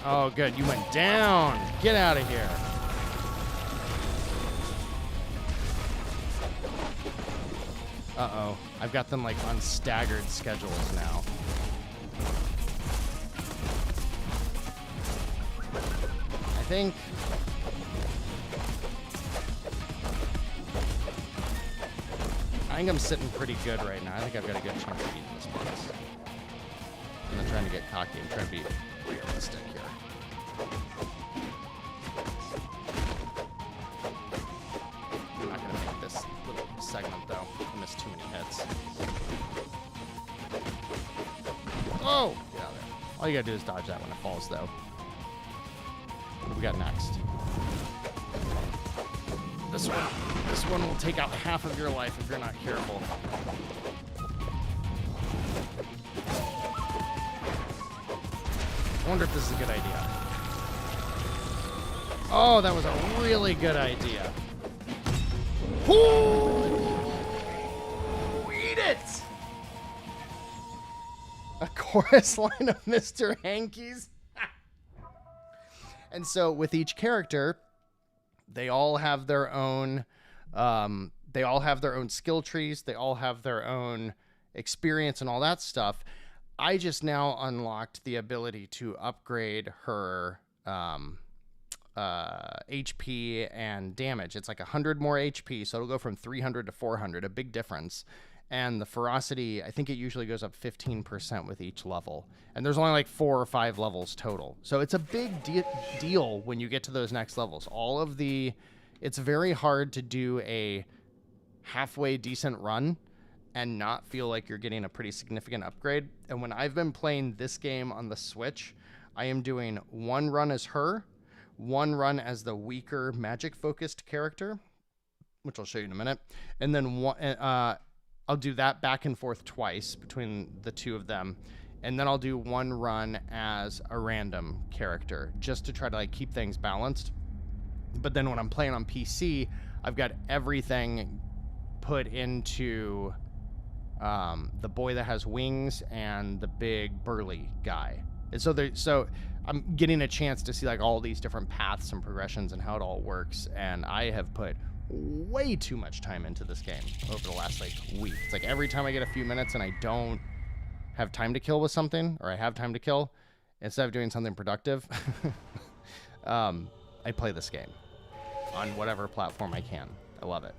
Oh, good. You went down. Get out of here. Uh-oh. I've got them, like, on staggered schedules now. I think I'm sitting pretty good right now. I think I've got a good chance of beating this boss. I'm not trying to get cocky. I'm trying to be realistic here. I'm not going to make this little segment, though. I missed too many hits. Oh! Get out of there. All you got to do is dodge that when it falls, though. What do we got next? This one will take out half of your life if you're not careful. I wonder if this is a good idea. Oh, that was a really good idea. Ooh, eat it! A chorus line of Mr. Hankies. And so with each character, they all have their own skill trees. They all have their own experience and all that stuff. I just now unlocked the ability to upgrade her HP and damage. It's like 100 more HP, so it'll go from 300 to 400, a big difference. And the ferocity, I think it usually goes up 15% with each level. And there's only like 4 or 5 levels total. So it's a big deal when you get to those next levels. It's very hard to do a halfway decent run and not feel like you're getting a pretty significant upgrade. And when I've been playing this game on the Switch, I am doing one run as her, one run as the weaker magic-focused character, which I'll show you in a minute, and then I'll do that back and forth twice between the two of them, and then I'll do one run as a random character just to try to like keep things balanced. But then when I'm playing on PC, I've got everything put into the boy that has wings and the big burly guy. And so I'm getting a chance to see like all these different paths and progressions and how it all works. And I have put way too much time into this game over the last like week. It's like every time I get a few minutes and I don't have time to kill with something, or I have time to kill, instead of doing something productive, I play this game on whatever platform I can. I love it.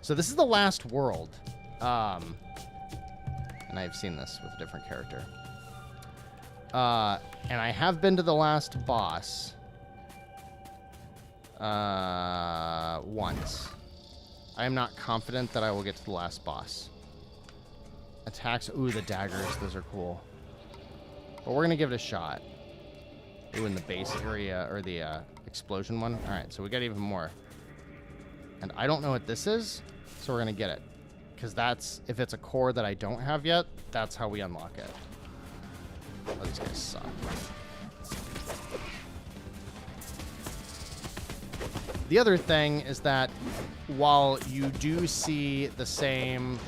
So this is the last world. And I've seen this with a different character. And I have been to the last boss once. I am not confident that I will get to the last boss. Attacks. Ooh, the daggers. Those are cool. But we're going to give it a shot. Ooh, in the base area, or the explosion one. All right, so we got even more. And I don't know what this is, so we're going to get it. Because that's, if it's a core that I don't have yet, that's how we unlock it. Oh, these guys suck. The other thing is that while you do see the same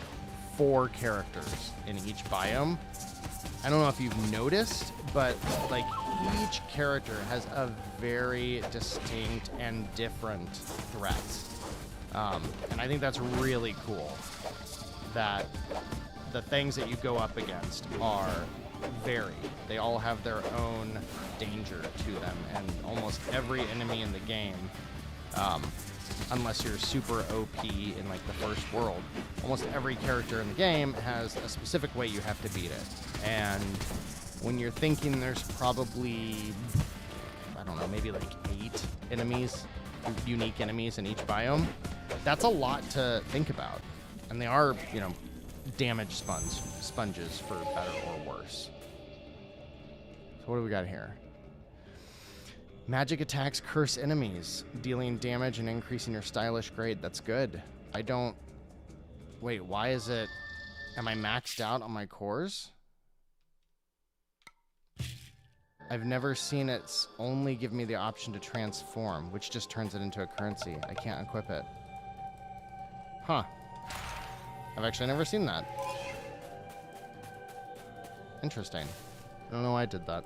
4 characters in each biome, I don't know if you've noticed, but like each character has a very distinct and different threats. And I think that's really cool that the things that you go up against are varied. They all have their own danger to them, and almost every enemy in the game, unless you're super OP in like the first world, almost every character in the game has a specific way you have to beat it. And when you're thinking there's probably, I don't know, maybe like 8 enemies, unique enemies in each biome, that's a lot to think about. And they are, you know, damage sponges for better or worse. So what do we got here? Magic attacks curse enemies, dealing damage and increasing your stylish grade. That's good. I don't... Wait, why is it... Am I maxed out on my cores? I've never seen it only give me the option to transform, which just turns it into a currency. I can't equip it. Huh. I've actually never seen that. Interesting. I don't know why I did that.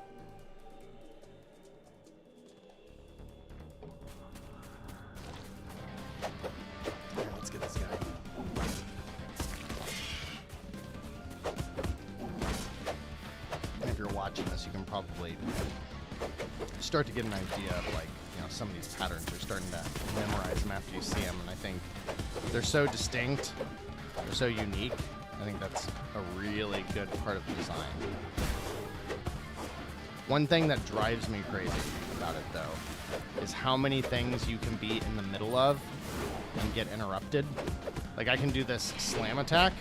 Yeah, let's get this guy. And if you're watching this, you can probably start to get an idea of, like, you know, some of these patterns. You're starting to memorize them after you see them, and I think they're so distinct, they're so unique. I think that's a really good part of the design. One thing that drives me crazy about it, though, is how many things you can be in the middle of and get interrupted. Like, I can do this slam attack,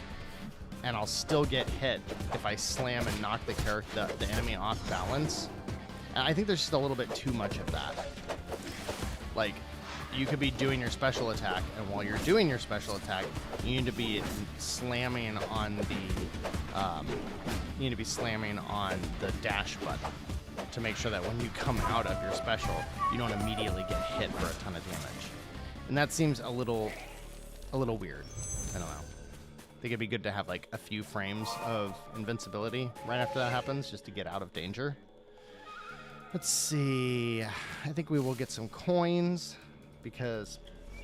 and I'll still get hit if I slam and knock the enemy off balance. And I think there's just a little bit too much of that. Like, you could be doing your special attack, and while you're doing your special attack, you need to be slamming on the dash button to make sure that when you come out of your special, you don't immediately get hit for a ton of damage. And that seems a little weird. I don't know. I think it'd be good to have like a few frames of invincibility right after that happens, just to get out of danger. Let's see. I think we will get some coins, because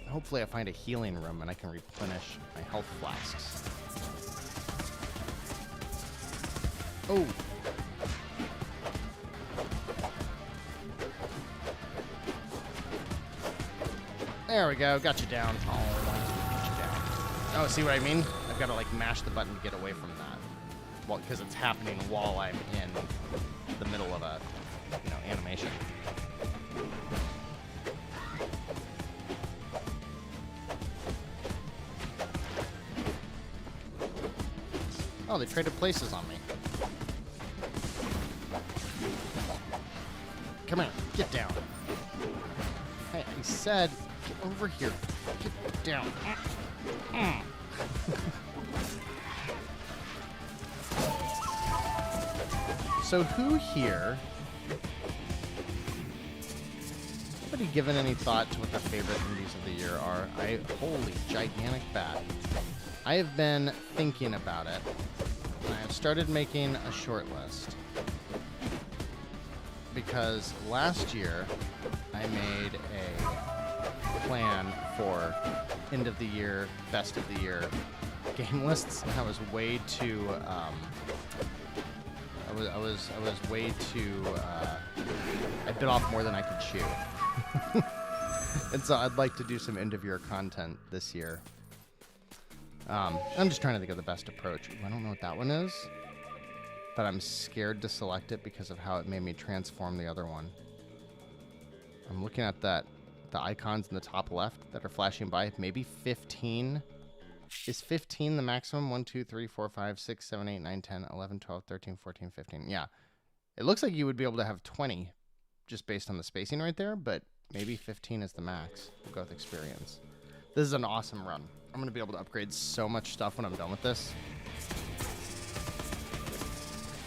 hopefully I find a healing room and I can replenish my health flasks. Oh! There we go. Got you down. Oh, get you down. Oh, see what I mean? I've got to like mash the button to get away from that. Well, because it's happening while I'm in the middle of a, you know, animation. Oh, they traded places on me. Come here, get down. Hey, I said, get over here. Get down. So who here... Anybody given any thought to what their favorite Nindies of the year are? Holy gigantic bat. I have been thinking about it. I have started making a short list. Because last year, I made a plan for end of the year, best of the year game lists, and I was way too, I was way too, I bit off more than I could chew. And so I'd like to do some end of year content this year. I'm just trying to think of the best approach. Ooh, I don't know what that one is, but I'm scared to select it because of how it made me transform the other one. I'm looking at the icons in the top left that are flashing by. Maybe 15. Is 15 the maximum? 1, 2, 3, 4, 5, 6, 7, 8, 9, 10, 11, 12, 13, 14, 15. Yeah. It looks like you would be able to have 20 just based on the spacing right there, but maybe 15 is the max. We'll go with experience. This is an awesome run. I'm going to be able to upgrade so much stuff when I'm done with this.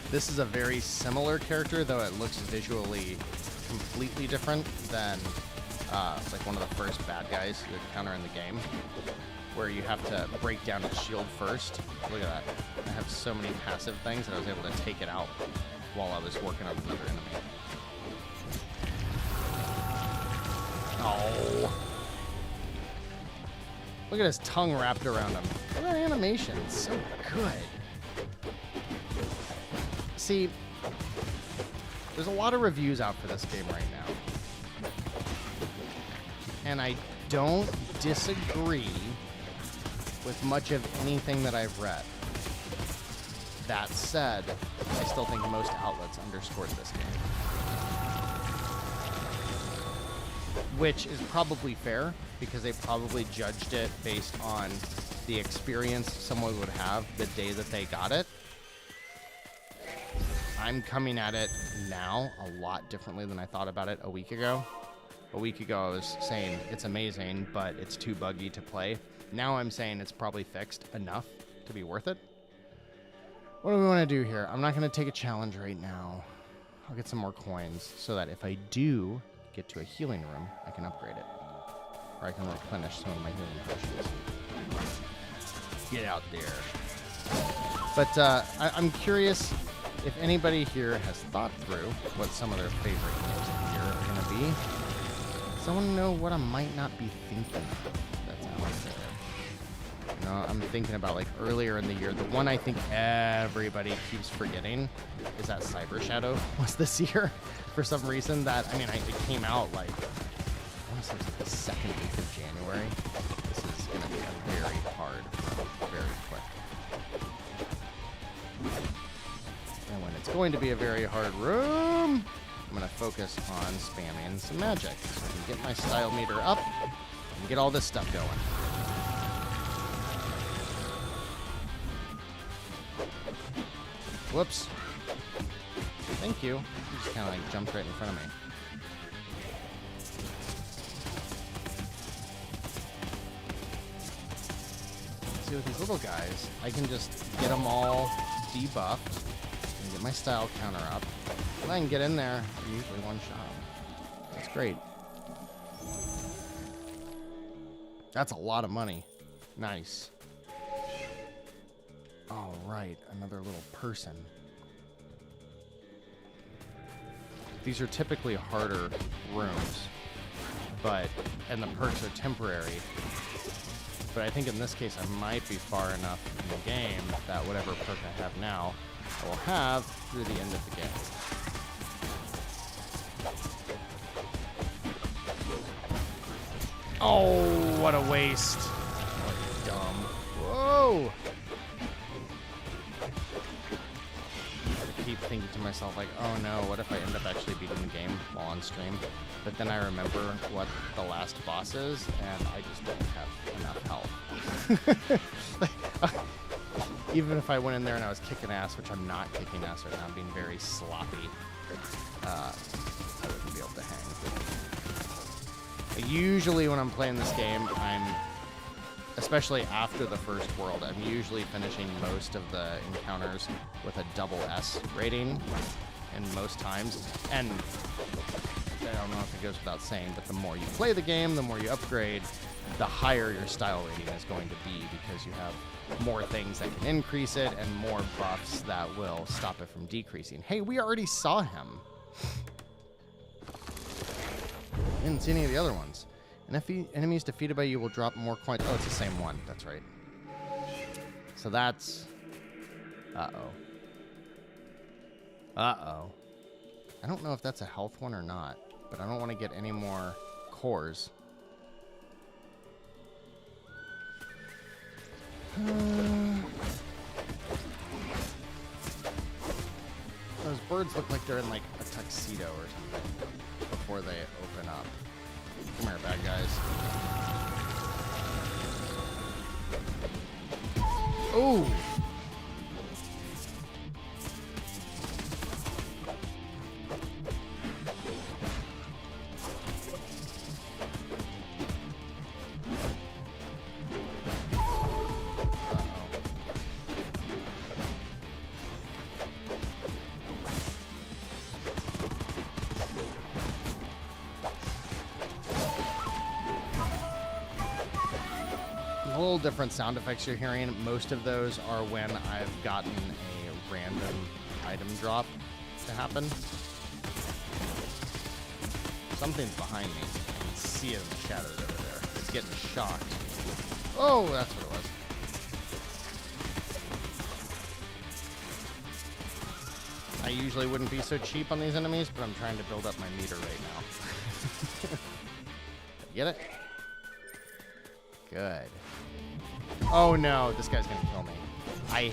This is a very similar character, though it looks visually completely different than like one of the first bad guys you encounter in the game, where you have to break down its shield first. Look at that. I have so many passive things that I was able to take it out while I was working on another enemy. Oh. Look at his tongue wrapped around him. Look at that animation. It's so good. See, there's a lot of reviews out for this game right now. And I don't disagree with much of anything that I've read. That said, I still think most outlets underscored this game. Which is probably fair, because they probably judged it based on the experience someone would have the day that they got it. I'm coming at it now a lot differently than I thought about it a week ago. A week ago I was saying it's amazing, but it's too buggy to play. Now I'm saying it's probably fixed enough to be worth it. What do we want to do here? I'm not going to take a challenge right now. I'll get some more coins so that if I do get to a healing room, I can upgrade it. Or I can replenish some of my healing potions. Get out there. But I'm curious if anybody here has thought through what some of their favorite games of the year are going to be. Someone know what I might not be thinking. That's out there. You know, I'm thinking about like earlier in the year. The one I think everybody keeps forgetting is that Cyber Shadow was this year for some reason. That, I mean, it came out like, I want to say it was like the second week of January. This is going to be a very hard run, very quick. And when it's going to be a very hard room, I'm going to focus on spamming some magic so I can get my style meter up and get all this stuff going. Whoops. Thank you. You just kind of like jumped right in front of me. See, with these little guys, I can just get them all debuffed and get my style counter up. And I can get in there and usually one shot. That's great. That's a lot of money. Nice. All right, another little person. These are typically harder rooms, and the perks are temporary. But I think in this case, I might be far enough in the game that whatever perk I have now, I will have through the end of the game. Oh, what a waste. What dumb. Whoa. I keep thinking to myself, like, oh no, what if I end up actually beating the game while on stream? But then I remember what the last boss is, and I just don't have enough health. Even if I went in there and I was kicking ass, which I'm not kicking ass right now, I'm being very sloppy, I wouldn't be able to hang. Usually when I'm playing this game, especially after the first world, I'm usually finishing most of the encounters with a double S rating, and most times, and I don't know if it goes without saying, but the more you play the game, the more you upgrade, the higher your style rating is going to be, because you have more things that can increase it and more buffs that will stop it from decreasing. Hey, we already saw him. Didn't see any of the other ones. And if the enemies defeated by you will drop more coins. Oh, it's the same one. That's right. So that's... Uh-oh. Uh-oh. I don't know if that's a health one or not, but I don't want to get any more cores. Those birds look like they're in like a tuxedo or something before they open up. Come here, bad guys. Oh! little different sound effects you're hearing. Most of those are when I've gotten a random item drop to happen. Something's behind me. I can see it in the shadows over there. It's getting shocked. Oh, that's what it was. I usually wouldn't be so cheap on these enemies, but I'm trying to build up my meter right now. Get it? Good. Oh no, this guy's gonna kill me. I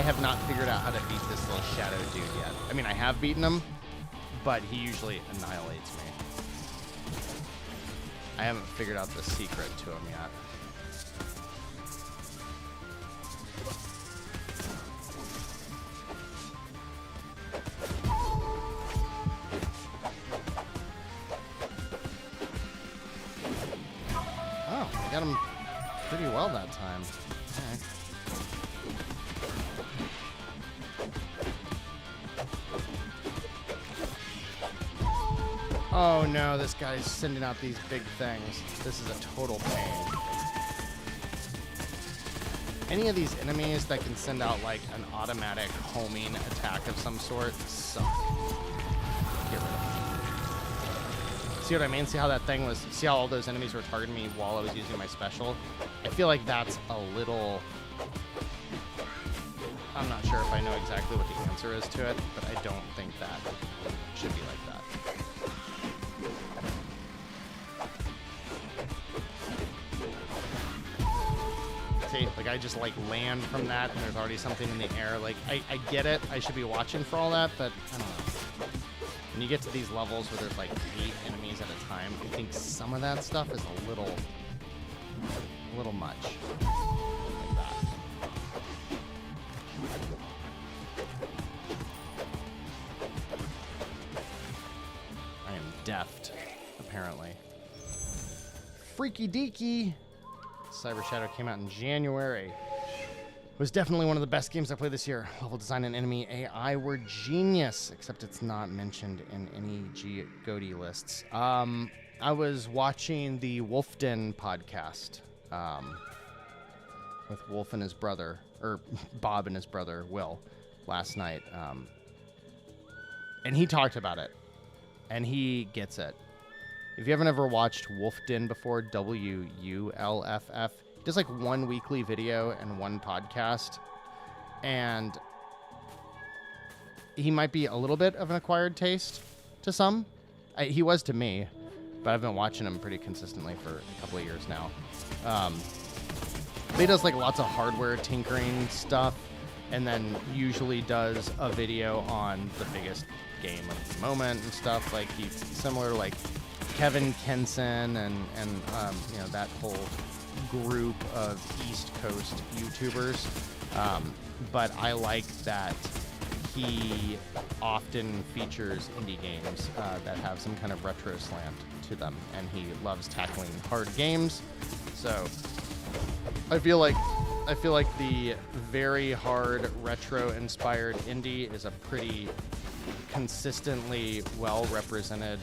have not figured out how to beat this little shadow dude yet. I mean, I have beaten him, but he usually annihilates me. I haven't figured out the secret to him yet. Oh, I got him pretty well that time. Okay. Oh no, this guy's sending out these big things. This is a total pain. Any of these enemies that can send out like an automatic homing attack of some sort suck. Get rid of them. See what I mean? See how that thing was, see how all those enemies were targeting me while I was using my special? I feel like that's a little, I'm not sure if I know exactly what the answer is to it, but I don't think that should be like that. Like I just like land from that and there's already something in the air. Like I get it. I should be watching for all that, but I don't know. When you get to these levels where there's like 8 enemies at a time, I think some of that stuff is a little much. Like that. I am deft, apparently. Freaky deaky. Cyber Shadow came out in January. It was definitely one of the best games I played this year. Level design and enemy AI were genius, except it's not mentioned in any GOTY lists. I was watching the Wolf Den podcast with Wolf and his brother, or Bob and his brother, Will, last night. And he talked about it, and he gets it. If you haven't ever watched Wolf Den before, WULFF, he does like one weekly video and one podcast. And he might be a little bit of an acquired taste to some. He was to me, but I've been watching him pretty consistently for a couple of years now. He does like lots of hardware tinkering stuff, and then usually does a video on the biggest game of the moment and stuff. Like he's similar to like Kevin Kenson and you know, that whole group of East Coast YouTubers. But I like that he often features indie games that have some kind of retro slant to them, and he loves tackling hard games. So I feel like the very hard retro inspired indie is a pretty consistently well-represented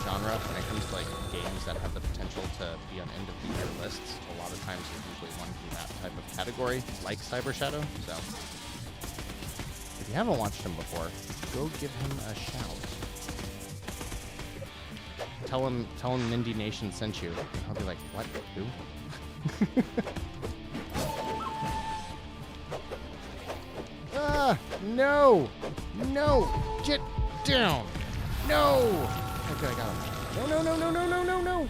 genre when it comes to like games that have the potential to be on end of the year lists. A lot of times there's usually one from that type of category, like Cyber Shadow. So if you haven't watched him before, go give him a shout. Tell him Nindie Nation sent you. I'll be like, what? Who? Ah, no! No! Get down! No! Okay, I got him. No, no, no, no, no, no, no, no!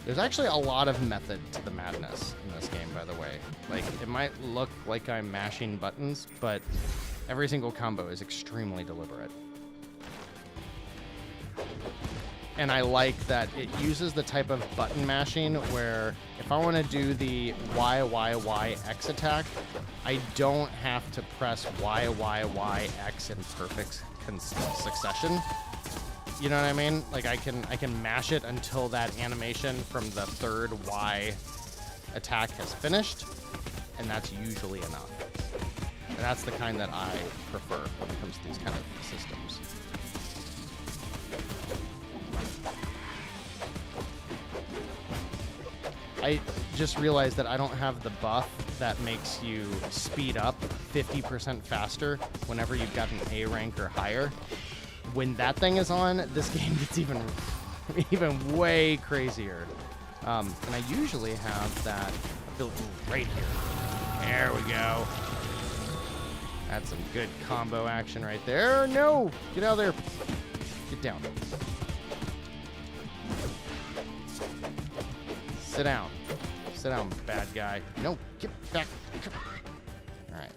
There's actually a lot of method to the madness in this game, by the way. Like, it might look like I'm mashing buttons, but every single combo is extremely deliberate. And I like that it uses the type of button mashing where if I want to do the Y, X attack, I don't have to press Y, X in perfect succession. You know what I mean? Like I can mash it until that animation from the third Y attack has finished, and that's usually enough. And that's the kind that I prefer when it comes to these kind of systems. I just realized that I don't have the buff that makes you speed up 50% faster whenever you've got an A rank or higher. When that thing is on, this game gets even way crazier. And I usually have that ability right here. There we go. That's some good combo action right there. No! Get out of there. Get down. Sit down. Sit down, bad guy. No, get back. All right.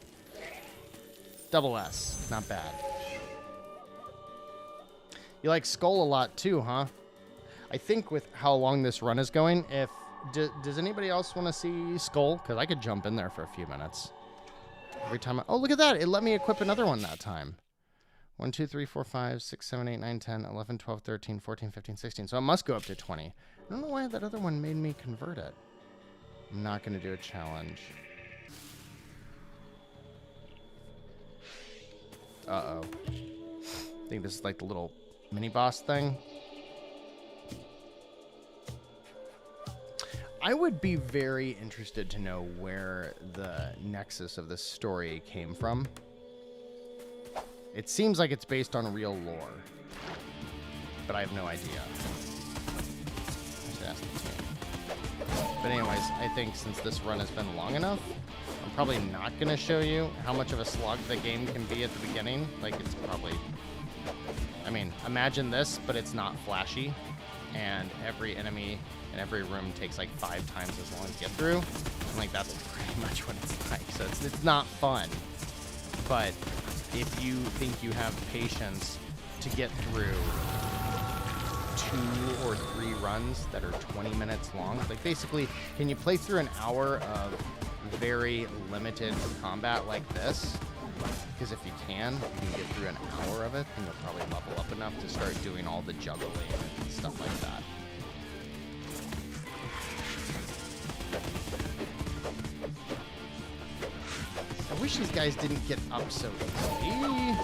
Double S. Not bad. You like Skull a lot too, huh? I think with how long this run is going, does anybody else want to see Skull? Because I could jump in there for a few minutes. Every time oh, look at that. It let me equip another one that time. 1, 2, 3, 4, 5, 6, 7, 8, 9, 10, 11, 12, 13, 14, 15, 16. So it must go up to 20. I don't know why that other one made me convert it. I'm not going to do a challenge. Uh-oh. I think this is like the little mini-boss thing. I would be very interested to know where the nexus of this story came from. It seems like it's based on real lore, but I have no idea. I should ask the team. But anyways, I think since this run has been long enough, I'm probably not going to show you how much of a slog the game can be at the beginning. Like, it's probably... I mean, imagine this, but it's not flashy, and every enemy in every room takes like 5 times as long to get through. And like, that's pretty much what it's like. So it's not fun. But if you think you have patience to get through 2 or 3 runs that are 20 minutes long, like basically, can you play through an hour of very limited combat like this? Because if you can get through an hour of it, then you'll probably level up enough to start doing all the juggling and stuff like that. I wish these guys didn't get up so easily.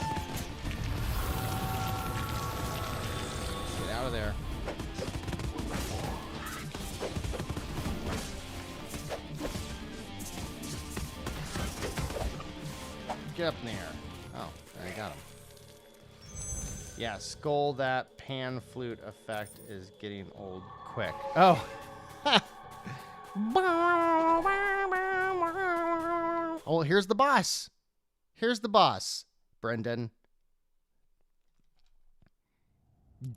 Get out of there. Get up in the air. Oh, I got him. Yeah, Skull, that pan flute effect is getting old quick. Oh. Oh, here's the boss. Here's the boss, Brendan.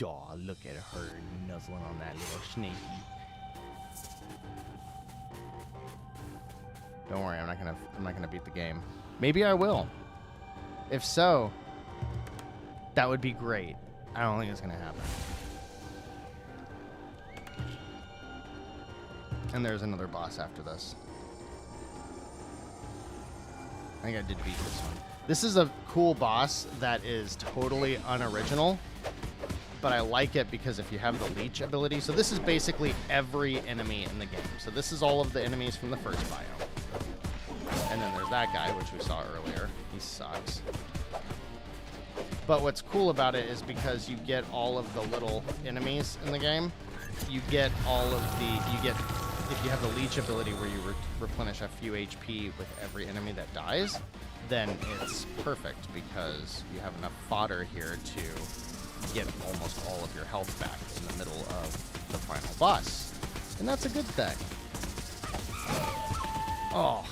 Aw, look at her nuzzling on that little snake. Don't worry, I'm not gonna beat the game. Maybe I will. If so, that would be great. I don't think it's gonna happen. And there's another boss after this. I think I did beat this one. This is a cool boss that is totally unoriginal, but I like it because if you have the leech ability, so this is basically every enemy in the game. So this is all of the enemies from the first biome. And then there's that guy, which we saw earlier. He sucks. But what's cool about it is because you get all of the little enemies in the game, you get all of the, if you have the leech ability where you replenish a few HP with every enemy that dies, then it's perfect because you have enough fodder here to get almost all of your health back in the middle of the final boss. And that's a good thing. Oh.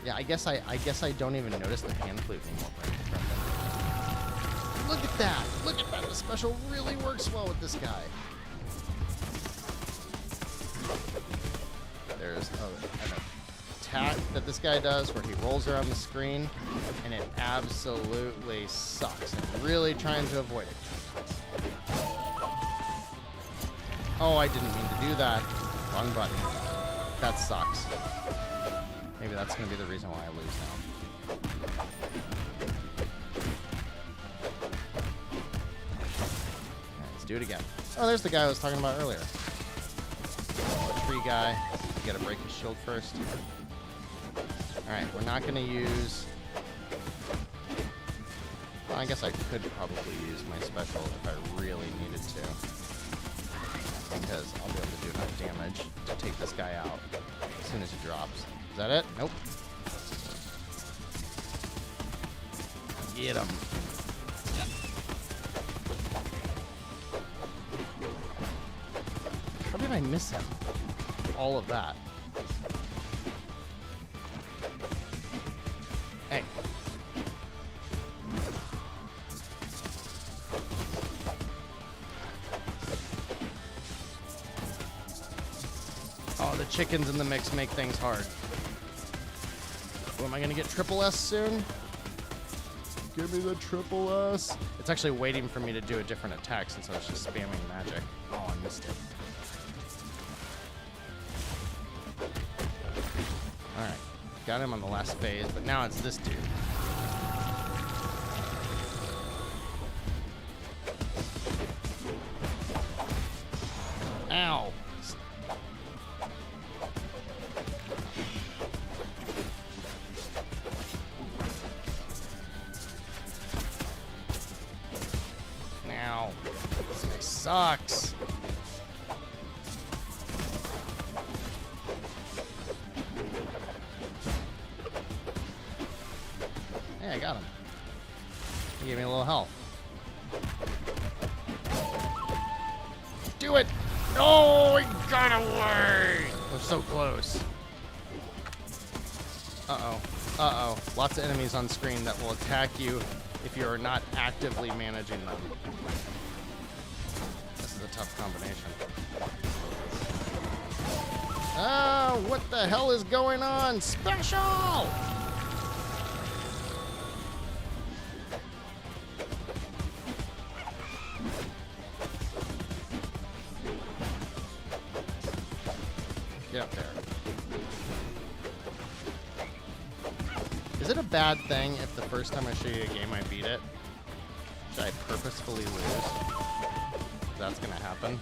Yeah, I guess I don't even notice the pan flute anymore. Look at that! Look at that! The special really works well with this guy. There's an attack that this guy does where he rolls around the screen, and it absolutely sucks. I'm really trying to avoid it. Oh, I didn't mean to do that. Wrong button. That sucks. Maybe that's going to be the reason why I lose now. Right, let's do it again. Oh, there's the guy I was talking about earlier. tree guy. You gotta break his shield first. Alright, we're not gonna use... Well, I guess I could probably use my special if I really needed to. Because I'll be able to do enough damage to take this guy out as soon as he drops. Is that it? Nope. Get him. How did I miss him? All of that. Hey. Oh, the chickens in the mix make things hard. Well, am I going to get triple S soon? Give me the triple S. It's actually waiting for me to do a different attack since I was just spamming magic. Oh, I missed it. Alright. Got him on the last phase, but now it's this dude. Ow. Now. This guy sucks. Hey, I got him. He gave me a little health. Do it! No, he got away! We're so close. Uh-oh. Uh-oh. Lots of enemies on screen that will attack you if you are not actively managing them. This is a tough combination. Oh, what the hell is going on? Special! Get up there. Is it a bad thing if the first time I show you a game I beat it? Should I purposefully lose? That's gonna happen.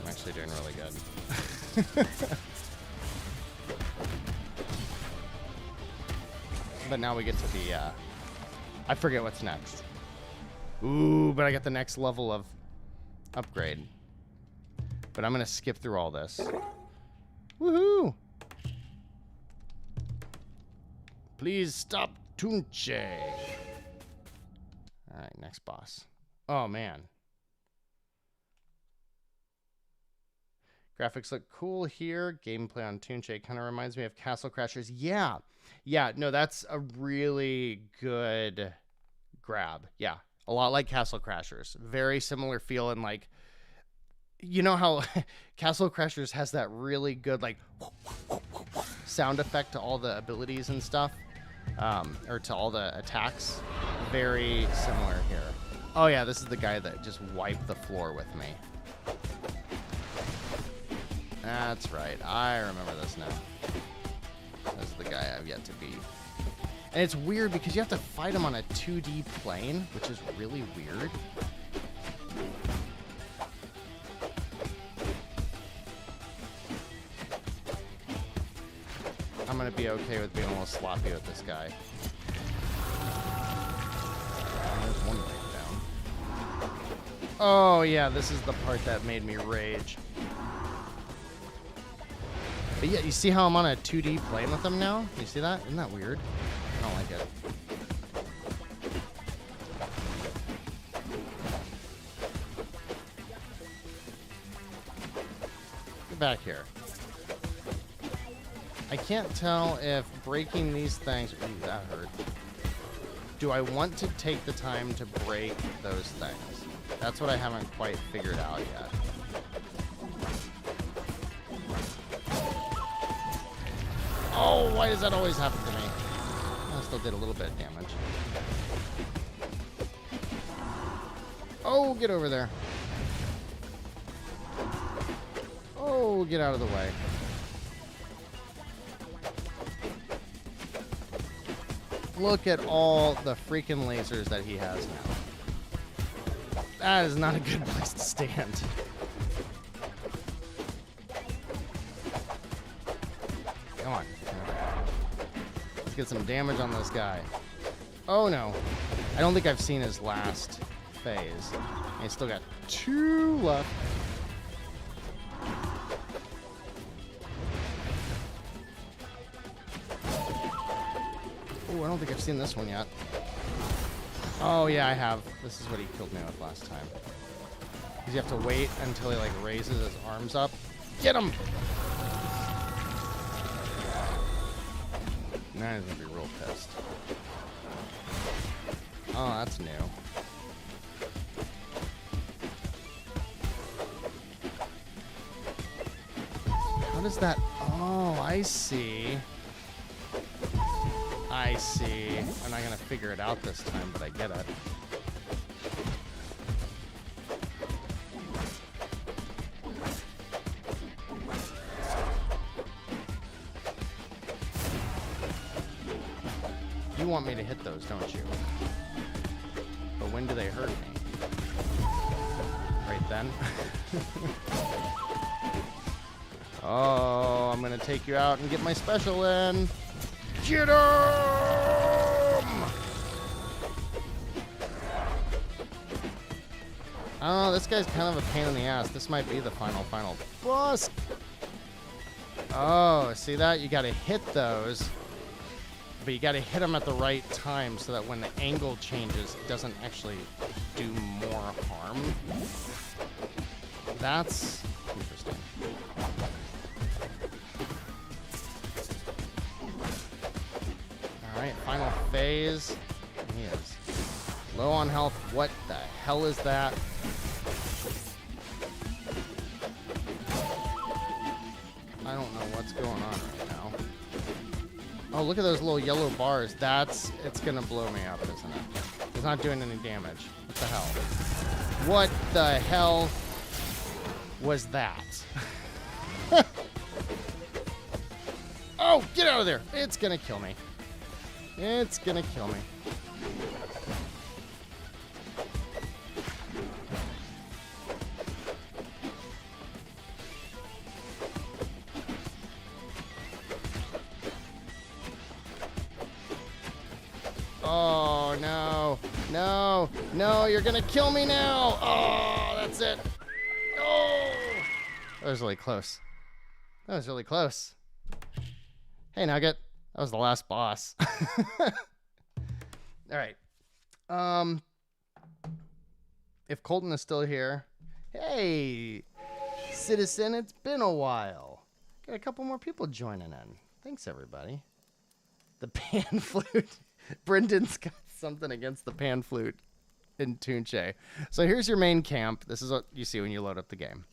I'm actually doing really good. But now we get to the, I forget what's next. Ooh, but I got the next level of upgrade. But I'm gonna skip through all this. Woohoo! Please stop Tunche. Alright, next boss. Oh, man. Graphics look cool here. Gameplay on Tunche kind of reminds me of Castle Crashers. Yeah. Yeah, no, that's a really good grab. Yeah, a lot like Castle Crashers. Very similar feel and like... You know how Castle Crashers has that really good, like, sound effect to all the abilities and stuff? Or to all the attacks? Very similar here. Oh, yeah, this is the guy that just wiped the floor with me. That's right. I remember this now. This is the guy I've yet to beat. And it's weird because you have to fight him on a 2D plane, which is really weird. I'm gonna be okay with being a little sloppy with this guy. There's one leg down. Oh yeah, this is the part that made me rage. But yeah, you see how I'm on a 2D plane with him now? You see that? Isn't that weird? I don't like it. Get back here. I can't tell if breaking these things... Ooh, that hurt. Do I want to take the time to break those things? That's what I haven't quite figured out yet. Oh, why does that always happen to me? I still did a little bit of damage. Oh, get over there. Oh, get out of the way. Look at all the freaking lasers that he has now. That is not a good place to stand. Come on. Let's get some damage on this guy. Oh, no. I don't think I've seen his last phase. And he's still got 2 left. Oh, I don't think I've seen this one yet. Oh, yeah, I have. This is what he killed me with last time. Because you have to wait until he, like, raises his arms up. Get him! Now he's going to be real pissed. Oh, that's new. How does that... Oh, I see. I see. I'm not going to figure it out this time, but I get it. You want me to hit those, don't you? But when do they hurt me? Right then? Oh, I'm going to take you out and get my special in. Get him! Oh, this guy's kind of a pain in the ass. This might be the final boss. Oh, see that? You got to hit those. But you got to hit them at the right time so that when the angle changes, it doesn't actually do more harm. That's interesting. All right, final phase. He is low on health. What the hell is that? I don't know what's going on right now. Oh, look at those little yellow bars. It's gonna blow me up, isn't it? It's not doing any damage. What the hell? What the hell was that? Oh, get out of there. It's gonna kill me. It's gonna kill me. Oh, no. No. No, you're going to kill me now. Oh, that's it. Oh. That was really close. That was really close. Hey, Nugget. That was the last boss. All right. If Colton is still here. Hey, citizen, it's been a while. Got a couple more people joining in. Thanks, everybody. The pan flute. Brendan's got something against the pan flute in Tunche. So here's your main camp. This is what you see when you load up the game.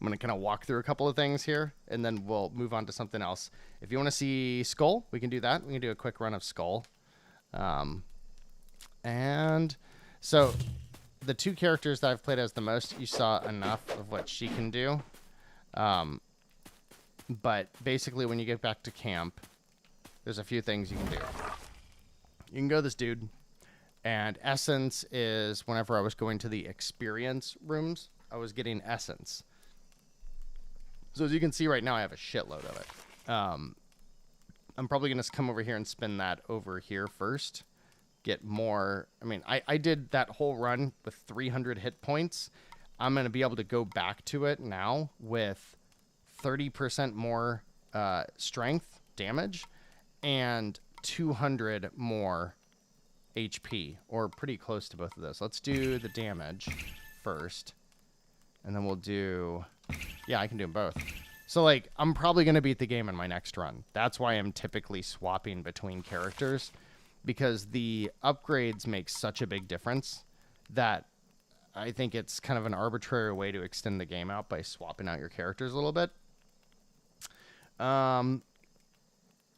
I'm going to kind of walk through a couple of things here, and then we'll move on to something else. If you want to see Skull, we can do that. We can do a quick run of Skull. And so the 2 characters that I've played as the most, you saw enough of what she can do. But basically, when you get back to camp, there's a few things you can do. You can go this dude, and essence is whenever I was going to the experience rooms, I was getting essence. So as you can see right now, I have a shitload of it. I'm probably going to come over here and spin that over here first. Get more. I mean, I did that whole run with 300 hit points. I'm going to be able to go back to it now with 30% more strength damage and 200 more HP, or pretty close to both of those. Let's do the damage first, and then we'll do... Yeah, I can do them both. So, like, I'm probably going to beat the game in my next run. That's why I'm typically swapping between characters, because the upgrades make such a big difference that I think it's kind of an arbitrary way to extend the game out by swapping out your characters a little bit.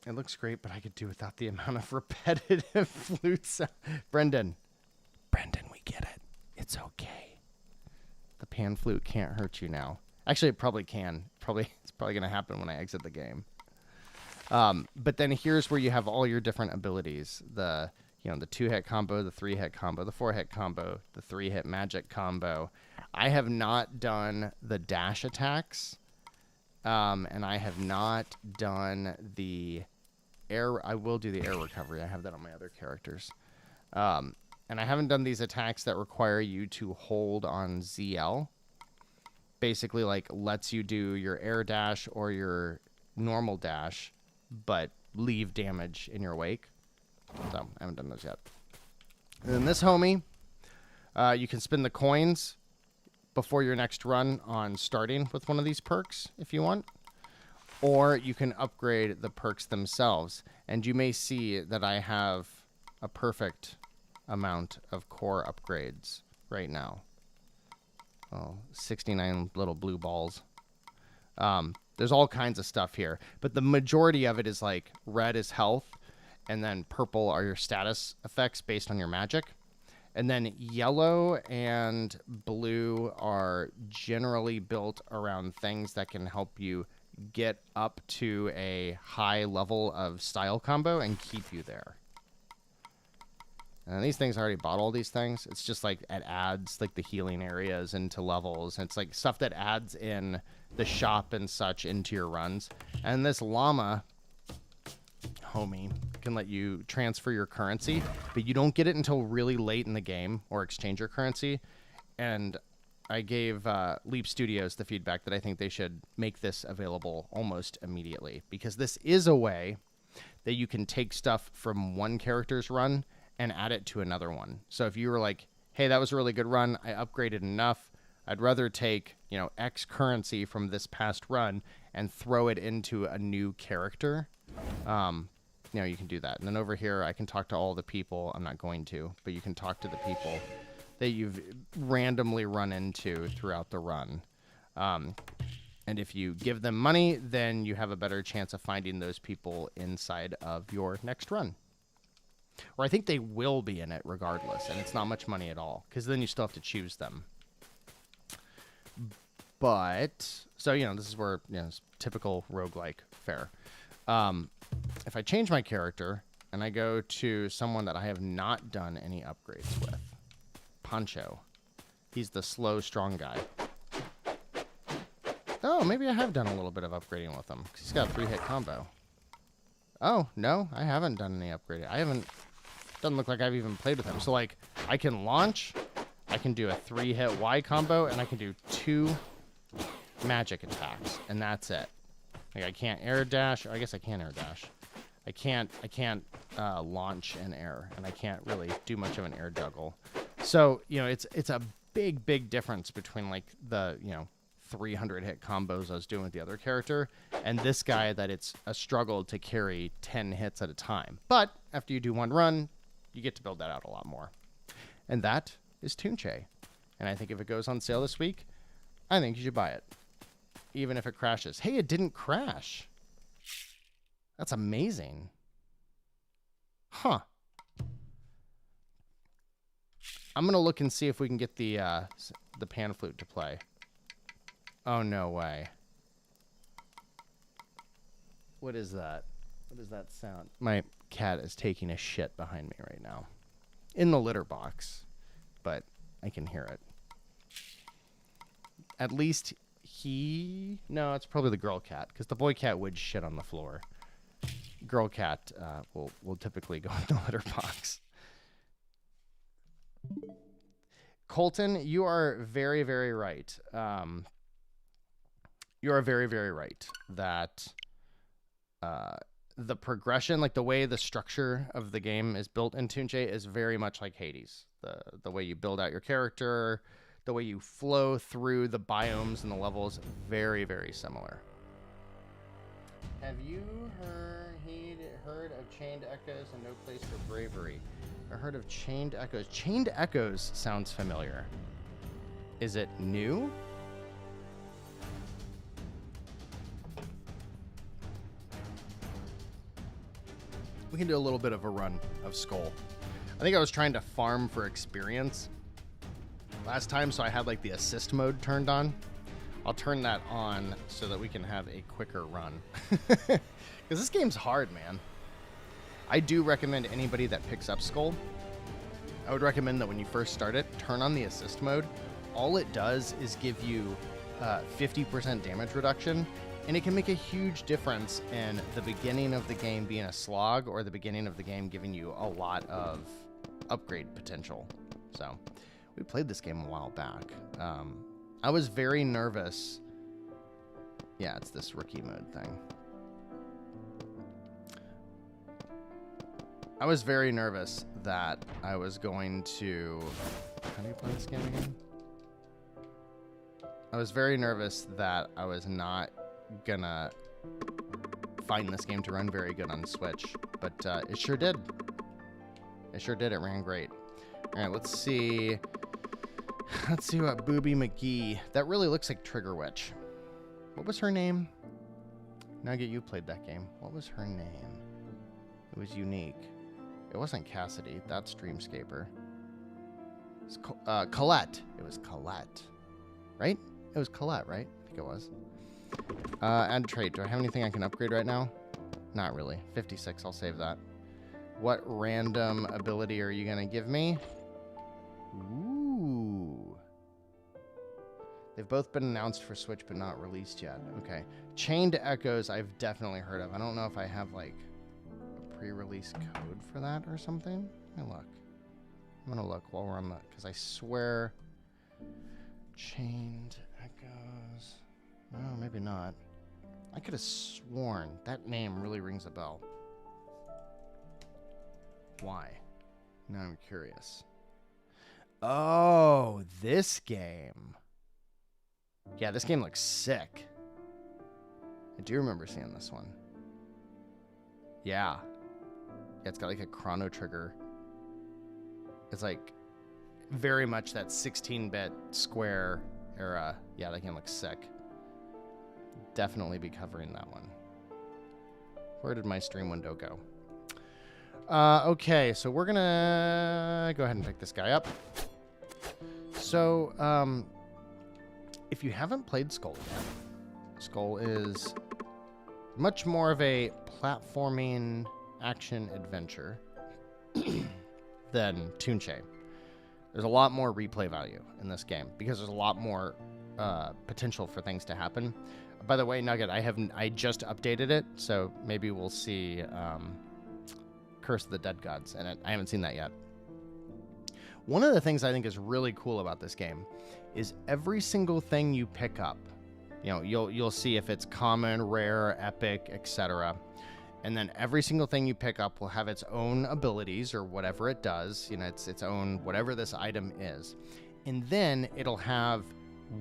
It looks great, but I could do without the amount of repetitive flutes. Brendan, we get it. It's okay. The pan flute can't hurt you now. Actually, it probably can. It's probably going to happen when I exit the game. But then here's where you have all your different abilities. The 2-hit combo, the 3-hit combo, the 4-hit combo, the 3-hit magic combo. I have not done the dash attacks. And I have not done the air. I will do the air recovery. I have that on my other characters. And I haven't done these attacks that require you to hold on ZL. Basically, like, lets you do your air dash or your normal dash, but leave damage in your wake. So, I haven't done those yet. And then this homie, you can spend the coins before your next run on starting with one of these perks if you want. Or you can upgrade the perks themselves. And you may see that I have a perfect amount of core upgrades right now. Oh, 69 little blue balls. There's all kinds of stuff here. But the majority of it is like red is health. And then purple are your status effects based on your magic. And then yellow and blue are generally built around things that can help you get up to a high level of style combo and keep you there. And these things, I already bought all these things. It's just like it adds like the healing areas into levels. And it's like stuff that adds in the shop and such into your runs. And this llama homie can let you transfer your currency, but you don't get it until really late in the game, or exchange your currency. And I gave Leap Studios the feedback that I think they should make this available almost immediately, because this is a way that you can take stuff from one character's run and add it to another one. So if you were like, hey, that was a really good run, I upgraded enough, I'd rather take, you know, X currency from this past run and throw it into a new character, you know, you can do that. And then over here, I can talk to all the people. I'm not going to, but you can talk to the people that you've randomly run into throughout the run. And if you give them money, then you have a better chance of finding those people inside of your next run. Or I think they will be in it regardless, and it's not much money at all, because then you still have to choose them. But, so, you know, this is where, you know, it's typical roguelike fare. If I change my character and I go to someone that I have not done any upgrades with, Poncho. He's the slow, strong guy. Oh, maybe I have done a little bit of upgrading with him, because he's got a 3-hit combo. Oh, no, I haven't done any upgrading. Doesn't look like I've even played with him. So, like, I can launch, I can do a 3-hit Y combo, and I can do 2 magic attacks, and that's it. Like, I can't air dash. I guess I can air dash. I can't launch and air, and I can't really do much of an air juggle. So, you know, it's a big difference between, like, the, you know, 300 hit combos I was doing with the other character, and this guy that it's a struggle to carry 10 hits at a time. But after you do one run, you get to build that out a lot more. And that is Tunche. And I think if it goes on sale this week, I think you should buy it. Even if it crashes. Hey, it didn't crash. That's amazing. Huh. I'm going to look and see if we can get the pan flute to play. Oh, no way. What is that? What does that sound? My cat is taking a shit behind me right now. In the litter box. But I can hear it. At least he... No, it's probably the girl cat, because the boy cat would shit on the floor. Girl cat will typically go in the litter box. Colton, you are very, very right. You are very, very right that the progression, like the way the structure of the game is built in Tunche, is very much like Hades. The way you build out your character, the way you flow through the biomes and the levels, very, very similar. Have you heard of Chained Echoes and No Place for Bravery? I heard of Chained Echoes. Chained Echoes sounds familiar. Is it new? We can do a little bit of a run of Skull. I think I was trying to farm for experience last time, so I had like the assist mode turned on. I'll turn that on so that we can have a quicker run. Because this game's hard, man. I do recommend anybody that picks up Skull, I would recommend that when you first start it, turn on the assist mode. All it does is give you 50% damage reduction And it can make a huge difference in the beginning of the game being a slog or the beginning of the game giving you a lot of upgrade potential. So we played this game a while back. I was very nervous. Yeah, it's this rookie mode thing. I was very nervous that I was going to... How do you play this game again? I was very nervous that I was not gonna find this game to run very good on Switch, but it sure did. It sure did. It ran great. All right, let's see. Let's see what Booby McGee. That really looks like Trigger Witch. What was her name? Nugget, you played that game. What was her name? It was unique. It wasn't Cassidy. That's Dreamscaper. It's Colette. It was Colette. Right? It was Colette, right? I think it was. Add trait. Do I have anything I can upgrade right now? Not really. 56. I'll save that. What random ability are you going to give me? Ooh. They've both been announced for Switch but not released yet. Okay. Chained Echoes I've definitely heard of. I don't know if I have like a pre-release code for that or something. Let me look. I'm going to look while we're on the... Because I swear... Chained Echoes... No, maybe not. I could have sworn that name really rings a bell. Why? Now I'm curious. Oh, this game. Yeah, this game looks sick. I do remember seeing this one. Yeah. Yeah, it's got like a chrono trigger. It's like very much that 16-bit Square era. Yeah, that game looks sick. Definitely be covering that one. Where did my stream window go? Okay, so we're gonna go ahead and pick this guy up. So, if you haven't played Skull yet, Skull is much more of a platforming action adventure than Tunche. There's a lot more replay value in this game because there's a lot more potential for things to happen. By the way, Nugget, I just updated it, so maybe we'll see Curse of the Dead Gods in it. I haven't seen that yet. One of the things I think is really cool about this game is every single thing you pick up, you know, you'll see if it's common, rare, epic, etc. And then every single thing you pick up will have its own abilities or whatever it does. You know, it's own whatever this item is. And then it'll have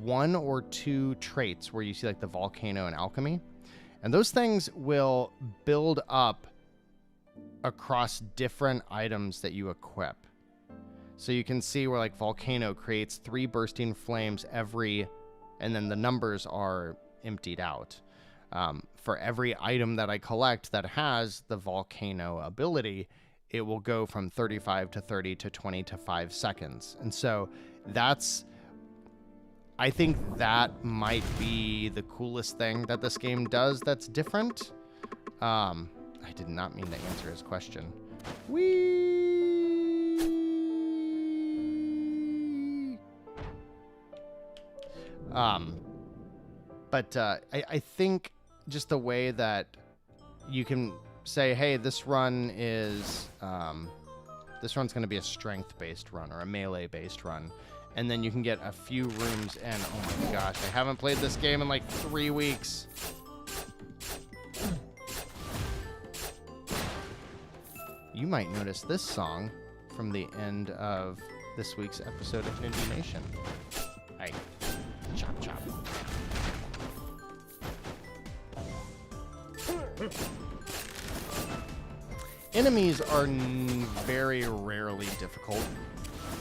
one or two traits where you see like the volcano and alchemy. And those things will build up across different items that you equip. So you can see where like volcano creates 3 bursting flames every, and then the numbers are emptied out. For every item that I collect that has the volcano ability, it will go from 35 to 30 to 20 to 5 seconds. And so I think that might be the coolest thing that this game does that's different. I did not mean to answer his question. But I think just the way that you can say, hey, this run is this run's going to be a strength-based run or a melee-based run, and then you can get a few rooms in. Oh my gosh, I haven't played this game in like 3 weeks. You might notice this song from the end of this week's episode of Nindie Nation. Hey, chop chop. Enemies are very rarely difficult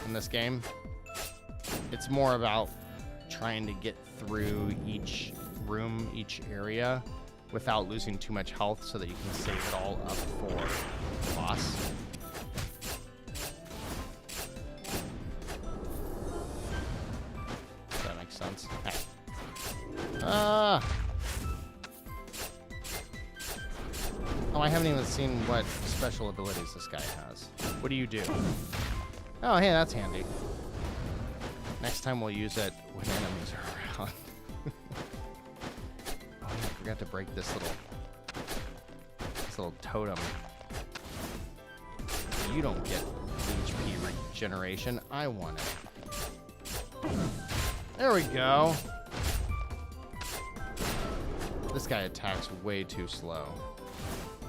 in this game. It's more about trying to get through each room, each area, without losing too much health so that you can save it all up for the boss. If that makes sense. Hey. Oh, I haven't even seen what special abilities this guy has. What do you do? Oh, hey, that's handy. Next time we'll use it when enemies are around. Oh, forgot to break this little totem. You don't get HP regeneration. I want it. There we go. This guy attacks way too slow.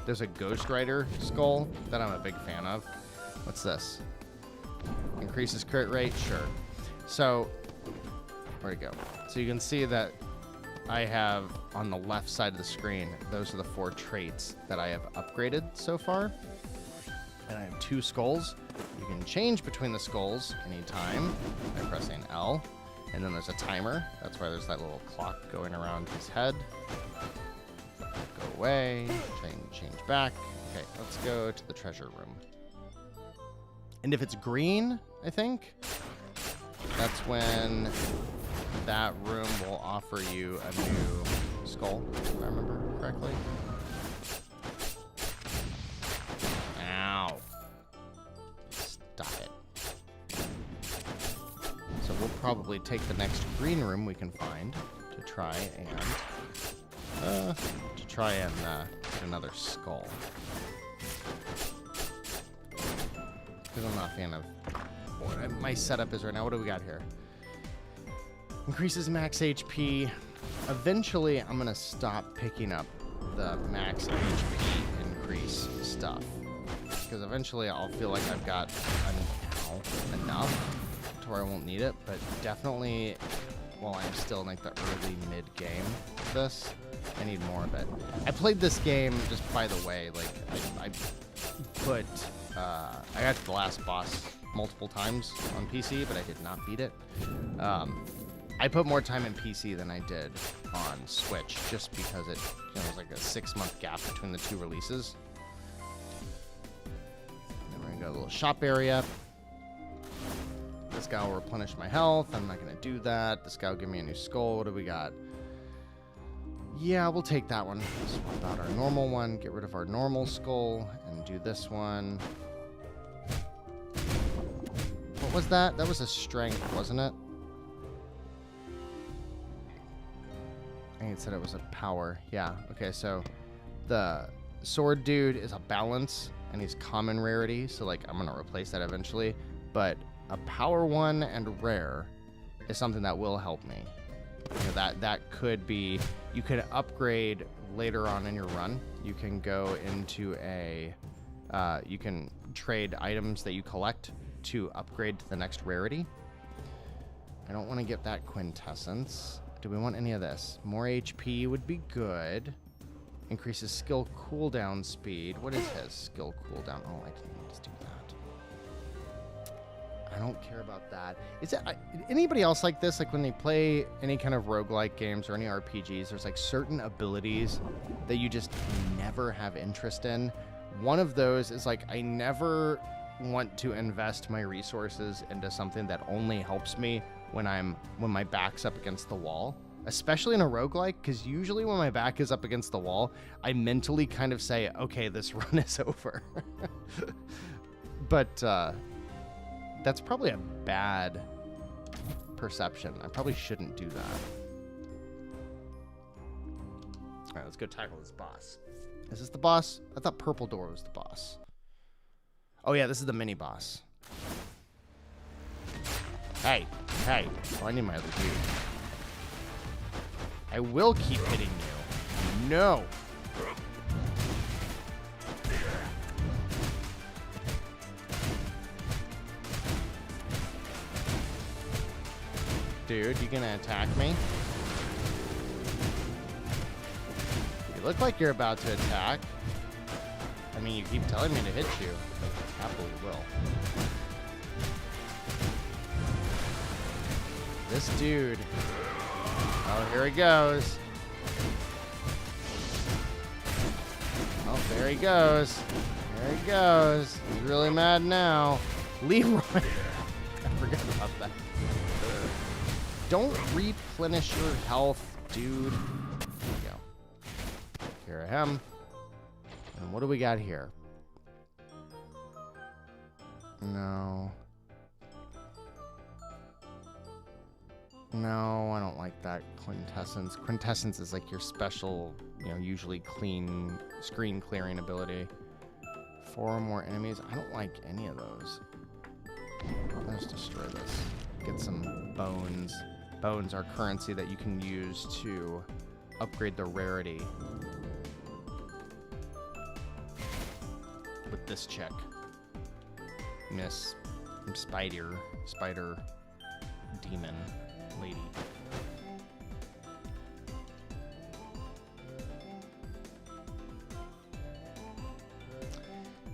There's a Ghost Rider skull that I'm a big fan of. What's this? Increases crit rate? Sure. So, where'd it go? So you can see that I have on the left side of the screen, those are the 4 traits that I have upgraded so far. And I have 2 skulls. You can change between the skulls anytime by pressing L. And then there's a timer. That's why there's that little clock going around his head. Go away. Change back. Okay, let's go to the treasure room. And if it's green, I think, that's when that room will offer you a new skull, if I remember correctly. Ow. Stop it. So we'll probably take the next green room we can find to try and get another skull. Because I'm not a fan of what my setup is right now. What do we got here? Increases max HP. Eventually, I'm going to stop picking up the max HP increase stuff. Because eventually, I'll feel like I've got enough to where I won't need it. But definitely, while I'm still in like the early mid-game of this, I need more of it. I played this game, just by the way, like, I got to the last boss multiple times on PC, but I did not beat it. I put more time in PC than I did on Switch, just because it was like a 6-month gap between the 2 releases. Then we're gonna go to the little shop area. This guy will replenish my health. I'm not gonna do that. This guy will give me a new skull. What do we got? Yeah, we'll take that one. Swap out our normal one, get rid of our normal skull, and do this one. What was that? That was a strength, wasn't it? I think it said it was a power. Yeah, okay, so the sword dude is a balance, and he's common rarity, so like I'm going to replace that eventually. But a power one and rare is something that will help me. You know, that could be, you could upgrade later on in your run. You can go into you can trade items that you collect to upgrade to the next rarity. I don't want to get that quintessence. Do we want any of this? More HP would be good. Increases skill cooldown speed. What is his skill cooldown? Oh, I can just do that. I don't care about that. Is it anybody else like this? Like when they play any kind of roguelike games or any RPGs, there's like certain abilities that you just never have interest in. One of those is like I never want to invest my resources into something that only helps me when my back's up against the wall. Especially in a roguelike, because usually when my back is up against the wall, I mentally kind of say, okay, this run is over. But that's probably a bad perception. I probably shouldn't do that. All right, let's go tackle this boss. Is this the boss? I thought Purple Door was the boss. Oh yeah, this is the mini boss. Hey. Oh, I need my other dude. I will keep hitting you. No. Dude, you gonna attack me? You look like you're about to attack. I mean, you keep telling me to hit you. I happily will. This dude. Oh, here he goes. Oh, there he goes. There he goes. He's really mad now. Leroy. I forgot about that. Don't replenish your health, dude. There we go. Take care of him. And what do we got here? No. No, I don't like that quintessence. Quintessence is like your special, you know, usually clean screen clearing ability. 4 or more enemies. I don't like any of those. Let's destroy this. Get some bones. Bones are currency that you can use to upgrade the rarity. With this check. Miss Spider Demon Lady.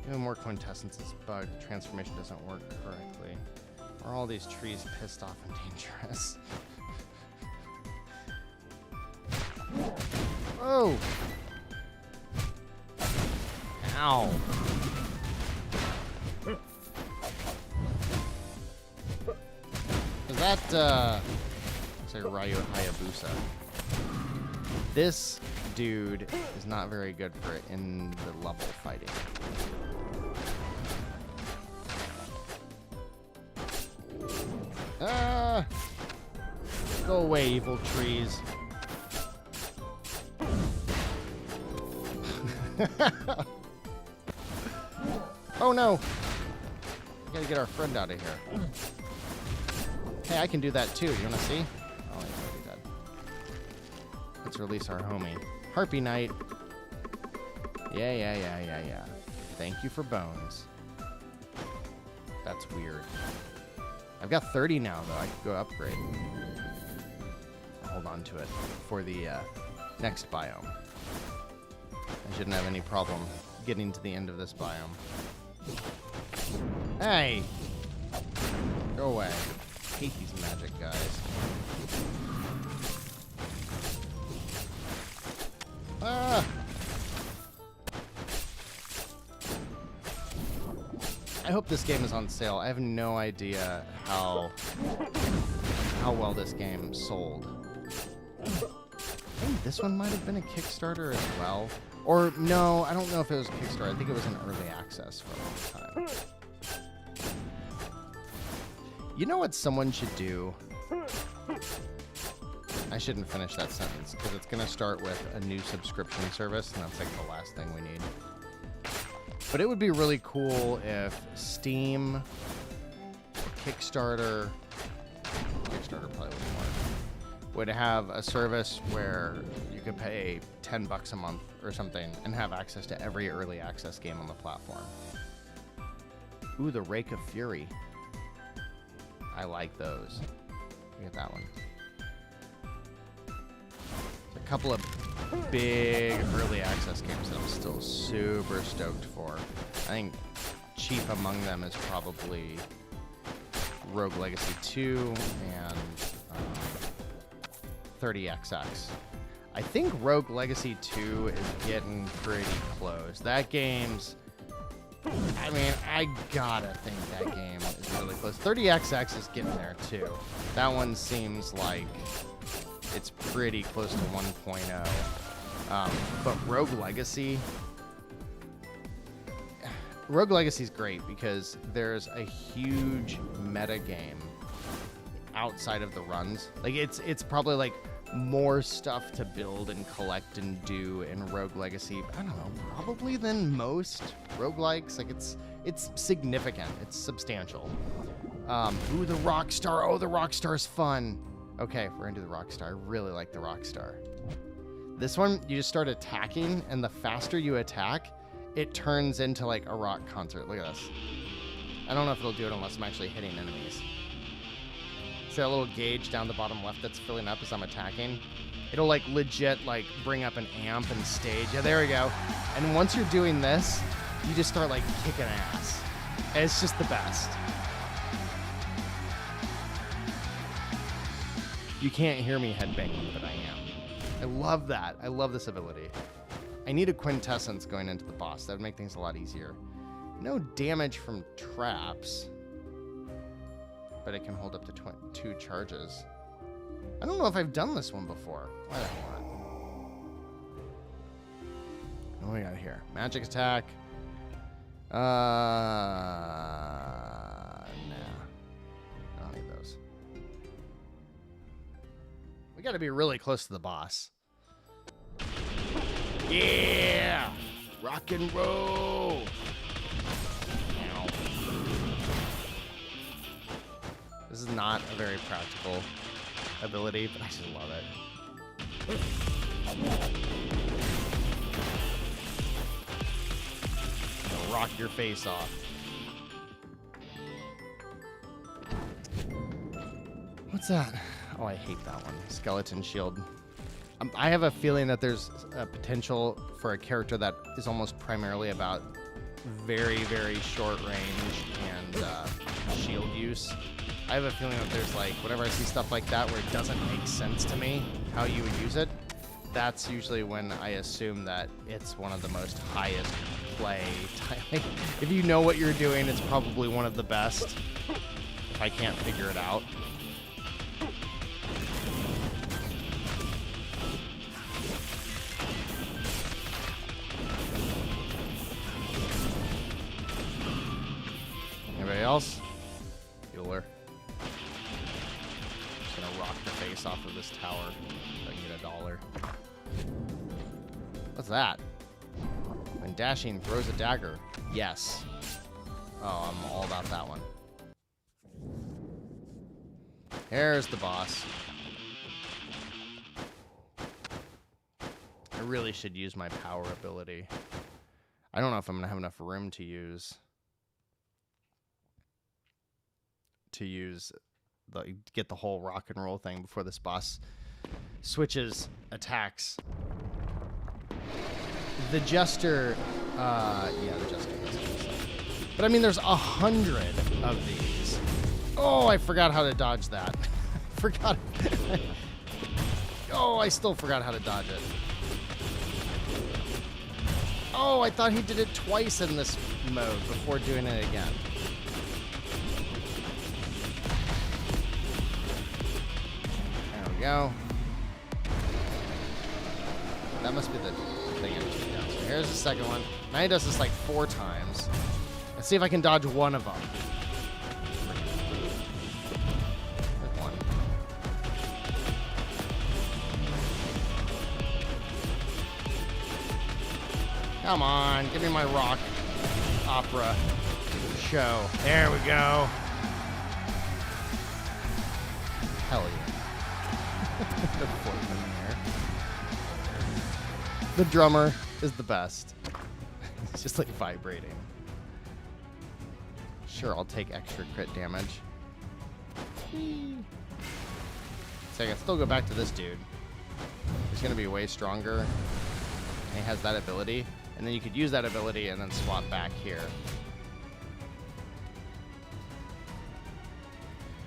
Even more quintessences bug. Transformation doesn't work correctly. Are all these trees pissed off and dangerous? Oh! Ow! Is that, looks like Ryu Hayabusa. This dude is not very good for it in the level fighting. Ah! Go away, evil trees. Oh no! We gotta get our friend out of here. Hey, I can do that too. You wanna see? Oh, he's already dead. Let's release our homie. Harpy Knight. Yeah. Thank you for bones. That's weird. I've got 30 now, though. I could go upgrade. I'll hold on to it for the next biome. I shouldn't have any problem getting to the end of this biome. Hey! Go away. I hate these magic guys. Ah! I hope this game is on sale. I have no idea how well this game sold. I think this one might have been a Kickstarter as well. Or, no, I don't know if it was a Kickstarter. I think it was an early access for a long time. You know what someone should do? I shouldn't finish that sentence, because it's going to start with a new subscription service, and that's like the last thing we need. But it would be really cool if Steam, Kickstarter probably wouldn't work, would have a service where you could pay $10 a month or something and have access to every early access game on the platform. Ooh, the Rake of Fury. I like those. Look at that one. A couple of big early access games that I'm still super stoked for. I think chief among them is probably Rogue Legacy 2 and 30XX. I think Rogue Legacy 2 is getting pretty close. That game's... I mean, I gotta think that game is really close. 30XX is getting there too. That one seems like it's pretty close to 1.0. But Rogue Legacy is great because there's a huge meta game outside of the runs. Like it's probably like more stuff to build and collect and do in Rogue Legacy. I don't know, probably than most roguelikes. Like it's significant. It's substantial. Ooh, the Rockstar. Oh, the Rockstar's fun. Okay, we're into the Rockstar. I really like the Rockstar. This one, you just start attacking, and the faster you attack, it turns into like a rock concert. Look at this. I don't know if it'll do it unless I'm actually hitting enemies. See that little gauge down the bottom left that's filling up as I'm attacking? It'll like legit like bring up an amp and stage. Yeah, there we go. And once you're doing this, you just start like kicking ass. And it's just the best. You can't hear me headbanging, but I am. I love that. I love this ability. I need a quintessence going into the boss. That would make things a lot easier. No damage from traps. But it can hold up to 2 charges. I don't know if I've done this one before. Why the hell not? What do we got here? Magic attack. Nah. I don't need those. We got to be really close to the boss. Yeah! Rock and roll! Ow. This is not a very practical ability, but I just love it. It'll rock your face off. What's that? Oh, I hate that one. Skeleton shield. I have a feeling that there's a potential for a character that is almost primarily about very, very short range and shield use. I have a feeling that there's like, whenever I see stuff like that where it doesn't make sense to me how you would use it, that's usually when I assume that it's one of the most highest play. If you know what you're doing, it's probably one of the best. If I can't figure it out. Anybody else? Bueller. Just gonna rock the face off of this tower so I can get $1. What's that? When dashing, throws a dagger. Yes. Oh, I'm all about that one. There's the boss. I really should use my power ability. I don't know if I'm gonna have enough room to use get the whole rock and roll thing before this boss switches attacks. The Jester, yeah, the Jester. But I mean, there's 100 of these. Oh, I forgot how to dodge that. Forgot. Oh, I still forgot how to dodge it. Oh, I thought he did it twice in this mode before doing it again. There we go. That must be the thing I need to do. So here's the second one. Now he does this like 4 times. Let's see if I can dodge one of them. One. Come on, give me my rock opera show. There we go. Hell yeah. The fourth in there. The drummer is the best. It's just like vibrating. Sure, I'll take extra crit damage. So I can still go back to this dude. He's gonna be way stronger. And he has that ability. And then you could use that ability and then swap back here.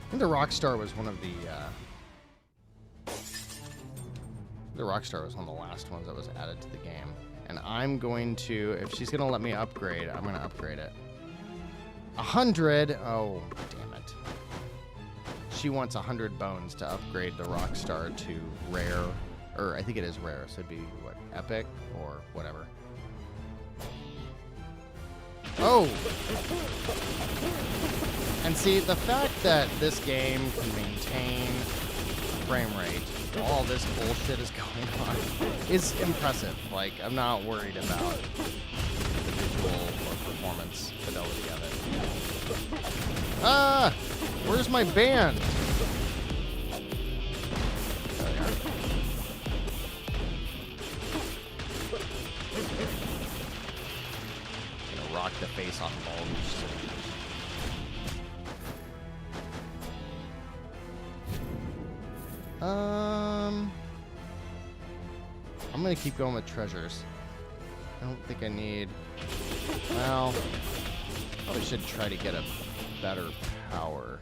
I think the Rockstar was one of the Rockstar was one of the last ones that was added to the game. And I'm going to, if she's going to let me upgrade, I'm going to upgrade it. 100! Oh, damn it. She wants 100 bones to upgrade the Rockstar to rare. Or I think it is rare, so it'd be, what, epic? Or whatever. Oh! And see, the fact that this game can maintain frame rate while all this bullshit is going on is impressive. Like, I'm not worried about the visual or performance fidelity of it. Ah! Where's my band? There they are. Gonna rock the face off of all of these soldiers. I'm gonna keep going with treasures. I don't think I need. Well, probably should try to get a better power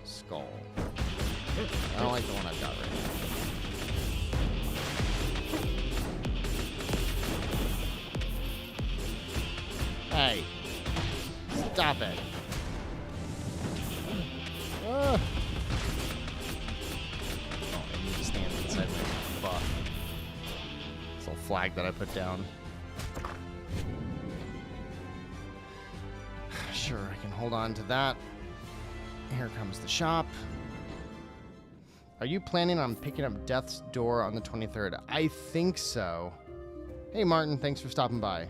skull. I don't like the one I've got right now. Hey, stop it! Ah. Stand inside my buff. This little flag that I put down. Sure, I can hold on to that. Here comes the shop. Are you planning on picking up Death's Door on the 23rd? I think so. Hey, Martin, thanks for stopping by.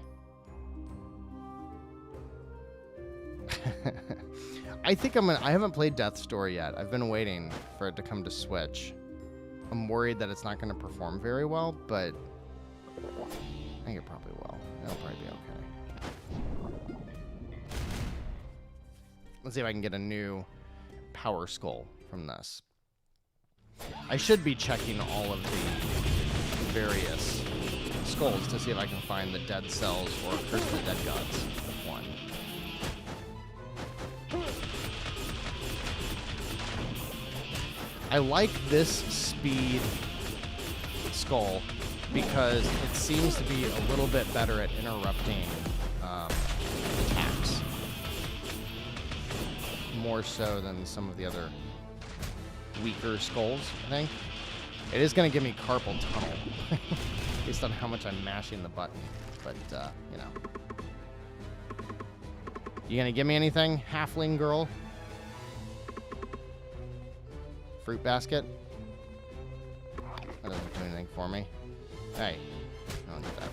I think I haven't played Death's Door yet. I've been waiting for it to come to Switch. I'm worried that it's not going to perform very well, but I think it probably will. It'll probably be okay. Let's see if I can get a new Power Skull from this. I should be checking all of the various skulls to see if I can find the Dead Cells or Curse of the Dead Gods one. I like this speed skull because it seems to be a little bit better at interrupting attacks. More so than some of the other weaker skulls, I think. It is going to give me carpal tunnel based on how much I'm mashing the button. But, you know. You going to give me anything, halfling girl? Fruit basket? That doesn't do anything for me. Hey, I don't need that.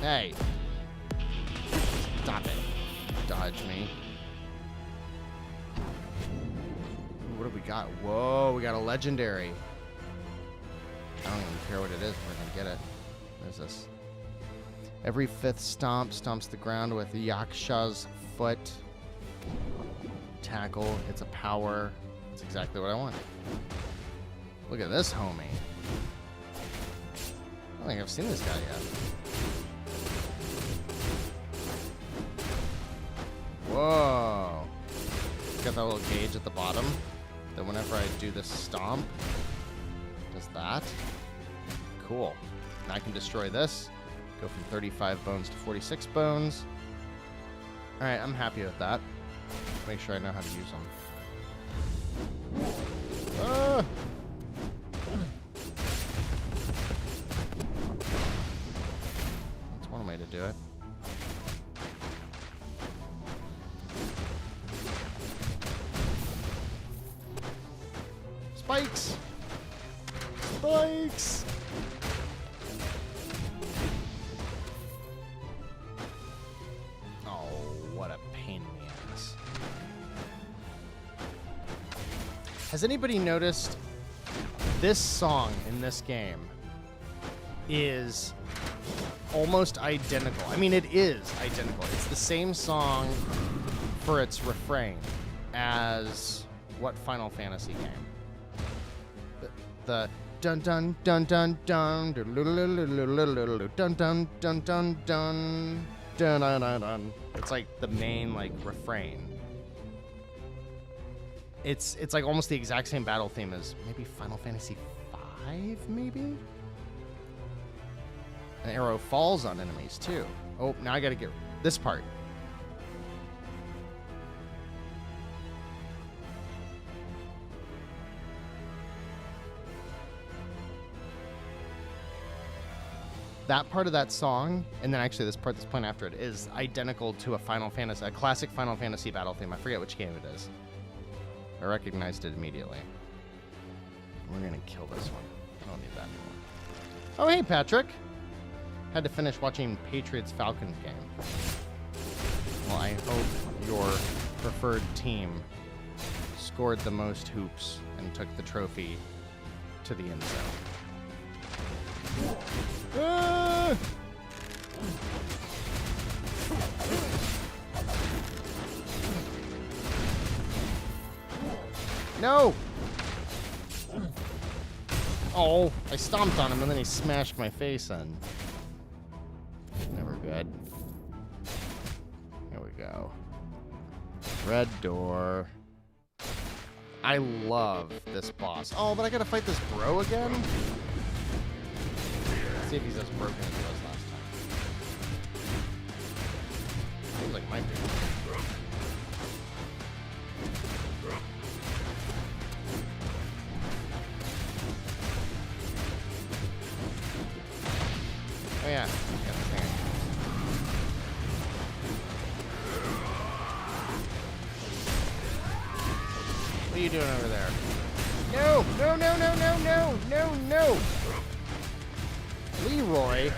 Hey! Stop it. Dodge me. What have we got? Whoa, we got a legendary. I don't even care what it is. We're going to get it. What is this? Every fifth stomp stomps the ground with Yaksha's foot. Tackle. It's a power. It's exactly what I want. Look at this homie. I don't think I've seen this guy yet. Whoa. It's got that little gauge at the bottom. That whenever I do this stomp, does that. Cool. Now I can destroy this. Go from 35 bones to 46 bones. Alright, I'm happy with that. Make sure I know how to use them. Ah! That's one way to do it. Spikes! Spikes! Oh, what a pain in the ass. Has anybody noticed this song in this game is almost identical? I mean, it is identical. It's the same song for its refrain as what Final Fantasy game? The dun dun dun dun dun dun dun dun dun dun dun dun dun. It's like the main like refrain. It's like almost the exact same battle theme as maybe Final Fantasy V, maybe? An arrow falls on enemies too. Oh, now I gotta get this part. That part of that song, and then actually this part that's playing after it, is identical to a classic Final Fantasy battle theme. I forget which game it is. I recognized it immediately. We're gonna kill this one. I don't need that anymore. Oh, hey, Patrick. Had to finish watching Patriots Falcons game. Well, I hope your preferred team scored the most hoops and took the trophy to the end zone. Ah! No! Oh, I stomped on him and then he smashed my face in. Never good. Here we go. Red door. I love this boss. Oh, but I gotta fight this bro again? Let's see if he's as broken as he was last time. Seems like it might be. Oh yeah, What are you doing over there? No! No, no, no, no, no! No, no! Leroy!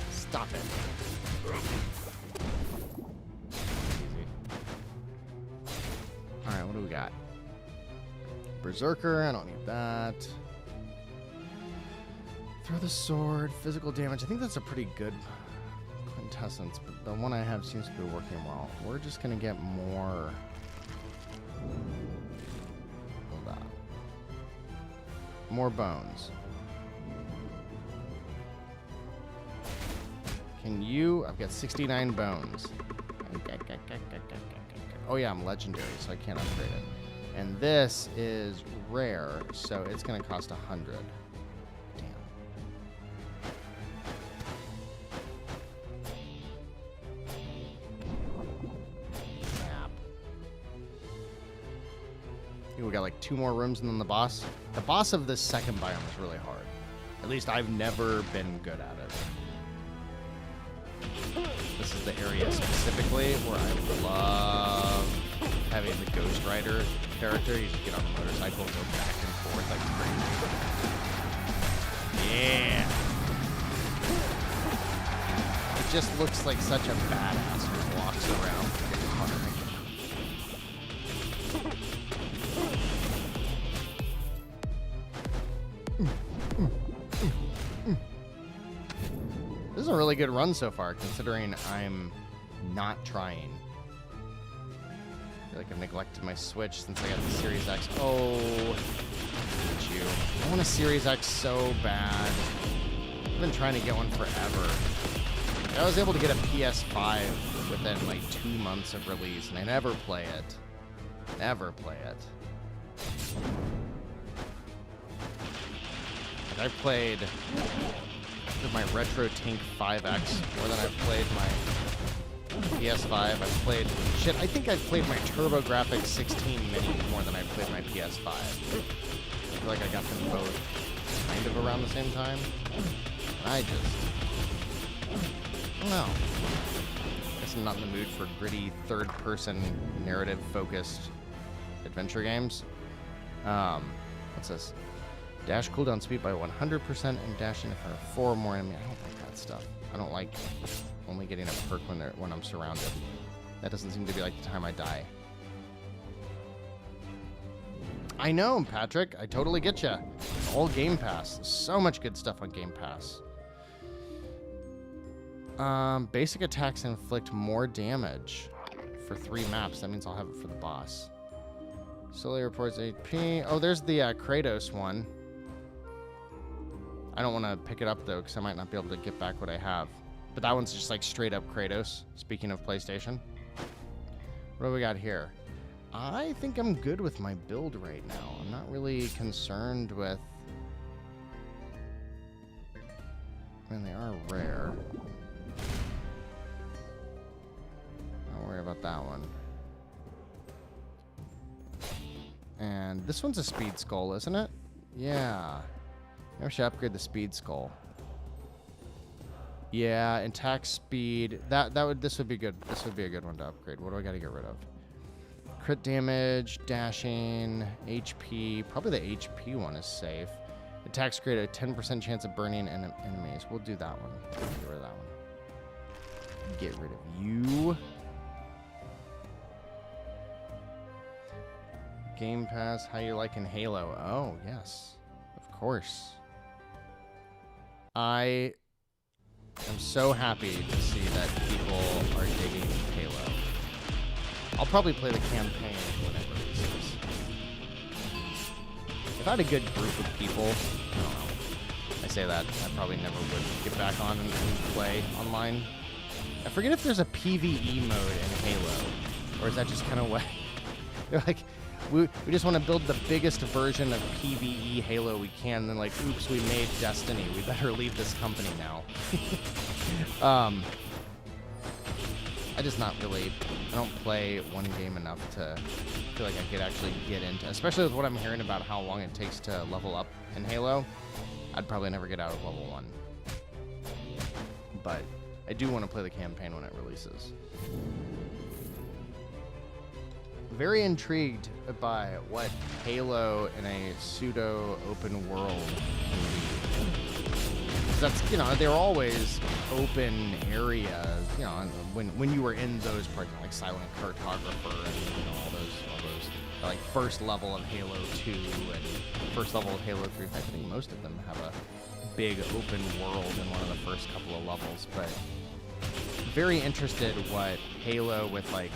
Stop it. Easy. Alright, what do we got? Berserker, I don't need that. Throw the sword, physical damage. I think that's a pretty good quintessence, but the one I have seems to be working well. We're just going to get more... Hold on. More bones. Can you... I've got 69 bones. Oh yeah, I'm legendary, so I can't upgrade it. And this is rare, so it's going to cost 100. Damn. Snap. We got like 2 more rooms and then the boss. The boss of this second biome is really hard. At least I've never been good at it. This is the area specifically where I love having the Ghost Rider character. You just get on the motorcycle and go back and forth like crazy. Yeah! It just looks like such a badass who walks around like This is a really good run so far, considering I'm not trying. I feel like I've neglected my Switch since I got the Series X. Oh, look at you. I want a Series X so bad. I've been trying to get one forever. I was able to get a PS5 within like 2 months of release, and I never play it. Never play it. Like, I've played my Retro Tink 5X more than I've played my PS5. I've played... Shit, I think I've played my TurboGrafx 16 Mini more than I've played my PS5. I feel like I got them both kind of around the same time. I just... I don't know. I guess I'm not in the mood for gritty, third-person, narrative-focused adventure games. What's this? Dash cooldown speed by 100% and dash in if there are 4 more enemies. I don't like that stuff. I don't like only getting a perk when I'm surrounded. That doesn't seem to be like the time I die. I know, Patrick. I totally get you. All Game Pass. There's so much good stuff on Game Pass. Basic attacks inflict more damage for 3 maps. That means I'll have it for the boss. Slowly reports HP. Oh, there's the Kratos one. I don't want to pick it up, though, because I might not be able to get back what I have. But that one's just, like, straight up Kratos, speaking of PlayStation. What do we got here? I think I'm good with my build right now. I'm not really concerned with... I mean, they are rare. Don't worry about that one. And this one's a speed skull, isn't it? Yeah. Maybe I should upgrade the speed skull. Yeah, attack speed. This would be good. This would be a good one to upgrade. What do I got to get rid of? Crit damage, dashing, HP. Probably the HP one is safe. Attacks create a 10% chance of burning enemies. We'll do that one. Get rid of that one. Get rid of you. Game Pass. How you liking Halo? Oh, yes. Of course. I am so happy to see that people are digging Halo. I'll probably play the campaign when it releases. If I had a good group of people, I don't know. I say that, I probably never would get back on and play online. I forget if there's a PvE mode in Halo, or is that just kind of what... They're like... We just want to build the biggest version of PvE Halo we can, and then like, oops, we made Destiny. We better leave this company now. I just not really... I don't play one game enough to feel like I could actually get into... Especially with what I'm hearing about how long it takes to level up in Halo. I'd probably never get out of level 1. But I do want to play the campaign when it releases. very intrigued by what Halo in a pseudo open world can be. 'Cause that's, you know, they're always open areas, you know, when you were in those parts, like Silent Cartographer and, you know, all those like first level of Halo 2 and first level of Halo 3. I think most of them have a big open world in one of the first couple of levels, but very interested what Halo with like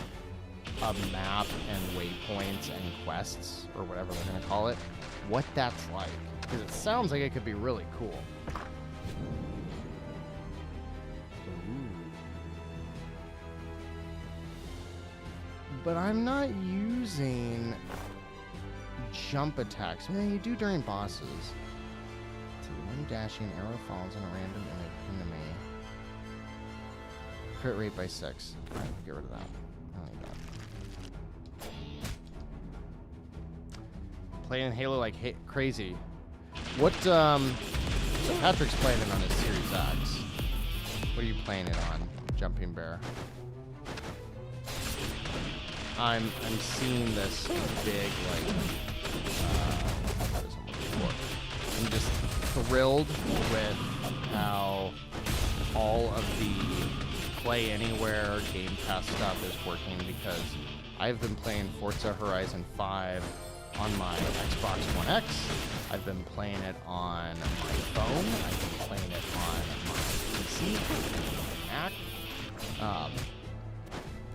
a map and waypoints and quests, or whatever they're going to call it, what that's like. Because it sounds like it could be really cool. But I'm not using jump attacks. I mean, you do during bosses. One dashing arrow falls on a random enemy. Crit rate by 6. Alright, get rid of that. I don't need that. Playing Halo like crazy. What, so Patrick's playing it on his Series X. What are you playing it on, Jumping Bear? I'm seeing this big, like, I'm just thrilled with how all of the Play Anywhere Game Pass stuff is working, because I've been playing Forza Horizon 5 on my Xbox One X. I've been playing it on my phone. I've been playing it on my PC, my Mac.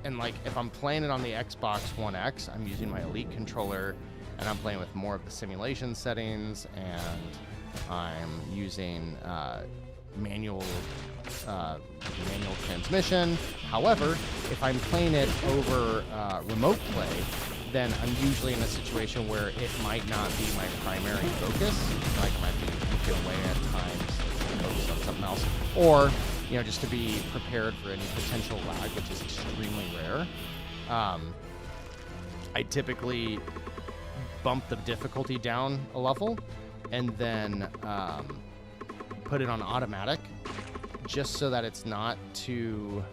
And like, if I'm playing it on the Xbox One X, I'm using my Elite controller, and I'm playing with more of the simulation settings, and I'm using manual transmission. However, if I'm playing it over remote play, then I'm usually in a situation where it might not be my primary focus. Like, I might be looking away at times, like, focus on something else, or, you know, just to be prepared for any potential lag, which is extremely rare. I typically bump the difficulty down a level and then put it on automatic, just so that it's not too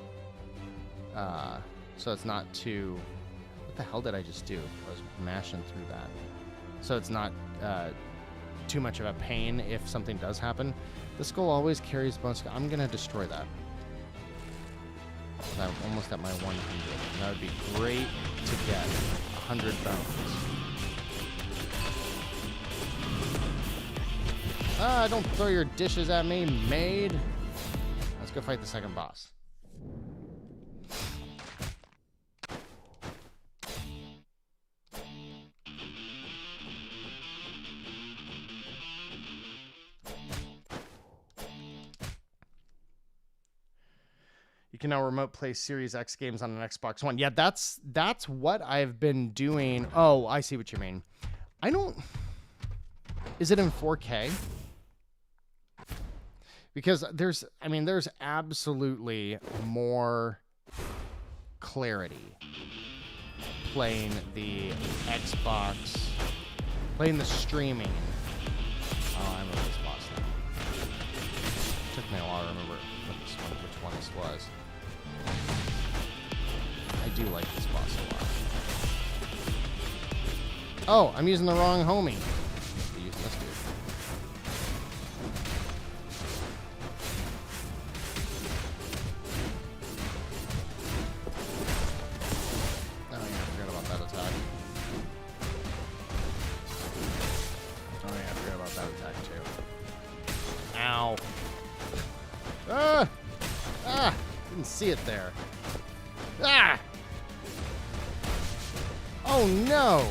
what the hell did I just do? I was mashing through that. So it's not too much of a pain if something does happen. The skull always carries bonus. I'm gonna destroy that. I'm almost at my 100. And that would be great to get 100 bones. Don't throw your dishes at me, maid. Let's go fight the second boss. You can now remote play Series X games on an Xbox One. Yeah, that's what I've been doing. Oh, I see what you mean. I don't... Is it in 4K? Because there's absolutely more clarity playing the Xbox, playing the streaming. Oh, I remember this boss now. It took me a while to remember which one this was. I do like this boss a lot. Oh, I'm using the wrong homie. I'm using this dude. Oh yeah, I forgot about that attack. Oh yeah, I forgot about that attack too. Ow. Ah! Ah! Didn't see it there. Ah! Oh no!